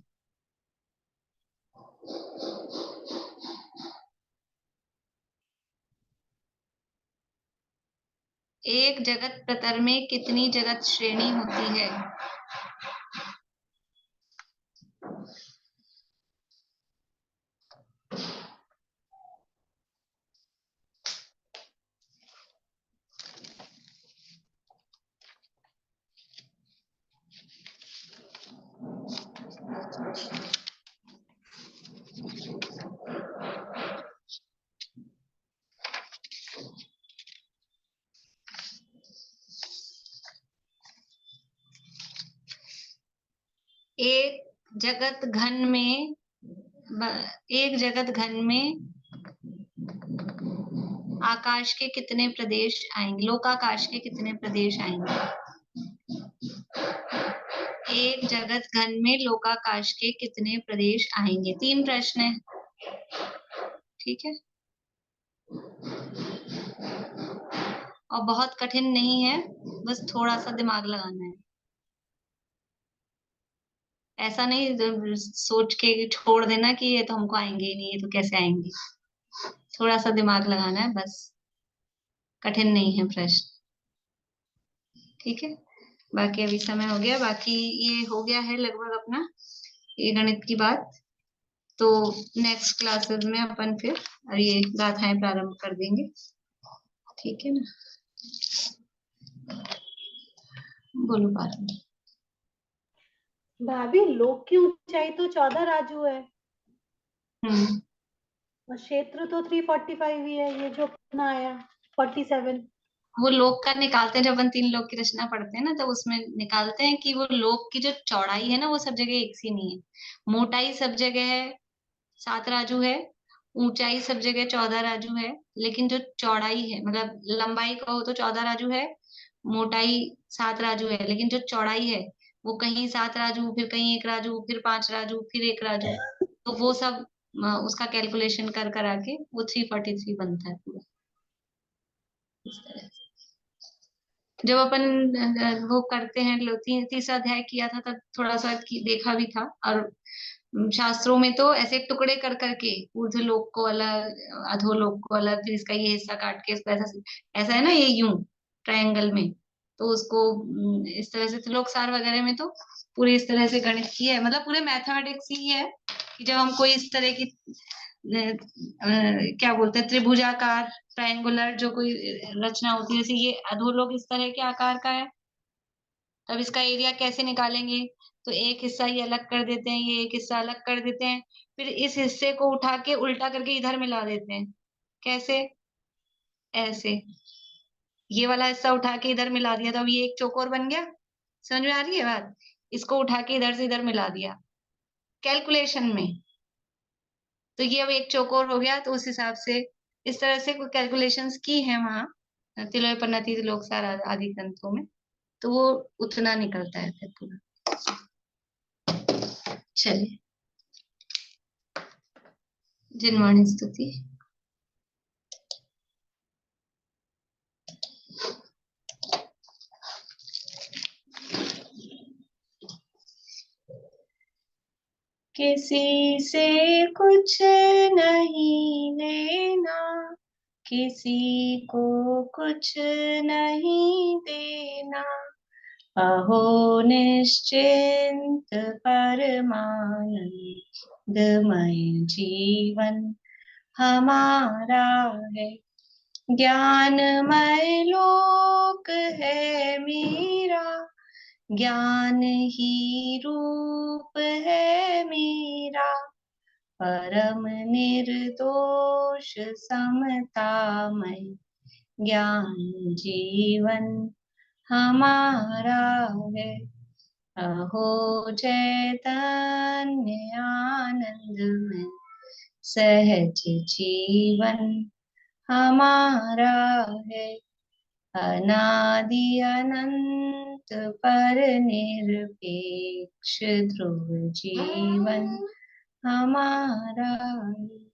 एक जगत प्रतर में कितनी जगत श्रेणी होती है? एक जगत घन में आकाश के कितने प्रदेश आएंगे? लोकाकाश के कितने प्रदेश आएंगे? एक जगत घन में लोकाकाश के कितने प्रदेश आएंगे? 3 प्रश्न है, ठीक है, और बहुत कठिन नहीं है, बस थोड़ा सा दिमाग लगाना है। ऐसा नहीं सोच के छोड़ देना कि ये तो हमको आएंगे ही नहीं, ये तो कैसे आएंगे। थोड़ा सा दिमाग लगाना है बस, कठिन नहीं है प्रश्न, ठीक है। बाकी अभी समय हो गया, बाकी ये हो गया है लगभग अपना ये गणित की बात। तो नेक्स्ट क्लासेस में अपन फिर ये गाथाएं प्रारंभ कर देंगे, ठीक है ना। बोलो पारुल। भाभी, लोक की ऊंचाई तो 14 राजू है और क्षेत्र तो 345 ही है, ये जो अपना आया 47। वो लोक का निकालते हैं, जब अपन 3 लोक की रचना पढ़ते हैं ना, तो उसमें निकालते हैं कि वो लोक की जो चौड़ाई है ना, वो सब जगह एक सी नहीं है। मोटाई सब जगह है 7 राजू है, ऊंचाई सब जगह 14 राजू है, लेकिन जो चौड़ाई है, मतलब लंबाई कहो तो 14 राजू है, मोटाई 7 राजू है, लेकिन जो चौड़ाई है वो कहीं 7 राजू, फिर कहीं 1 राजू, फिर 5 राजू, फिर 1 राजू। तो वो सब उसका कैलकुलेशन कर करा के वो 343 बनता है पूरा, इस तरह से। जब अपन वो करते हैं, तीसरा अध्याय किया था तब थोड़ा सा देखा भी था, और शास्त्रों में तो ऐसे टुकड़े कर करके ऊर्ध्वलोक को अलग, अधोलोक को अलग, फिर इसका ये हिस्सा काट के इसको ऐसा ऐसा है ना, ये यूं ट्रायंगल में, तो उसको इस तरह से त्रिलोकसार वगैरह में तो पूरी इस तरह से गणित की है, मतलब पूरे मैथमेटिक्स ही है कि जब हम कोई इस तरह की क्या बोलते हैं, त्रिभुजाकार ट्रायंगुलर जो कोई रचना होती है, जैसे ये अधोलोक इस तरह के आकार का है, तब इसका एरिया कैसे निकालेंगे? तो एक हिस्सा ये अलग कर देते हैं, ये एक हिस्सा अलग कर देते हैं, फिर इस हिस्से को उठा के उल्टा करके इधर मिला देते हैं। कैसे? ऐसे ये वाला हिस्सा उठा के इधर मिला दिया, तो अब ये एक चौकोर बन गया। समझ में आ रही है बात? इसको उठा के इधर से इधर मिला दिया कैलकुलेशन में, तो ये अब एक चौकोर हो गया। तो उस हिसाब से इस तरह से कोई कैलकुलेशंस की है वहां तिलोय पन्नति त्रिलोकसार आदि ग्रंथों में, तो वो उतना निकलता है फिर पूरा। चलिए, जिनवाणी स्तुति। किसी से कुछ नहीं लेना, किसी को कुछ नहीं देना, अहो निश्चिंत परमानंदमय जीवन हमारा है। ज्ञानमय लोक है मेरा, ज्ञान ही रूप है मेरा, परम निर्दोष समतामय ज्ञान जीवन हमारा है। अहो चैतन्य आनंदमय सहज जीवन हमारा है। अनादि अनंत पर निरपेक्ष ध्रुव जीवन हमारा है।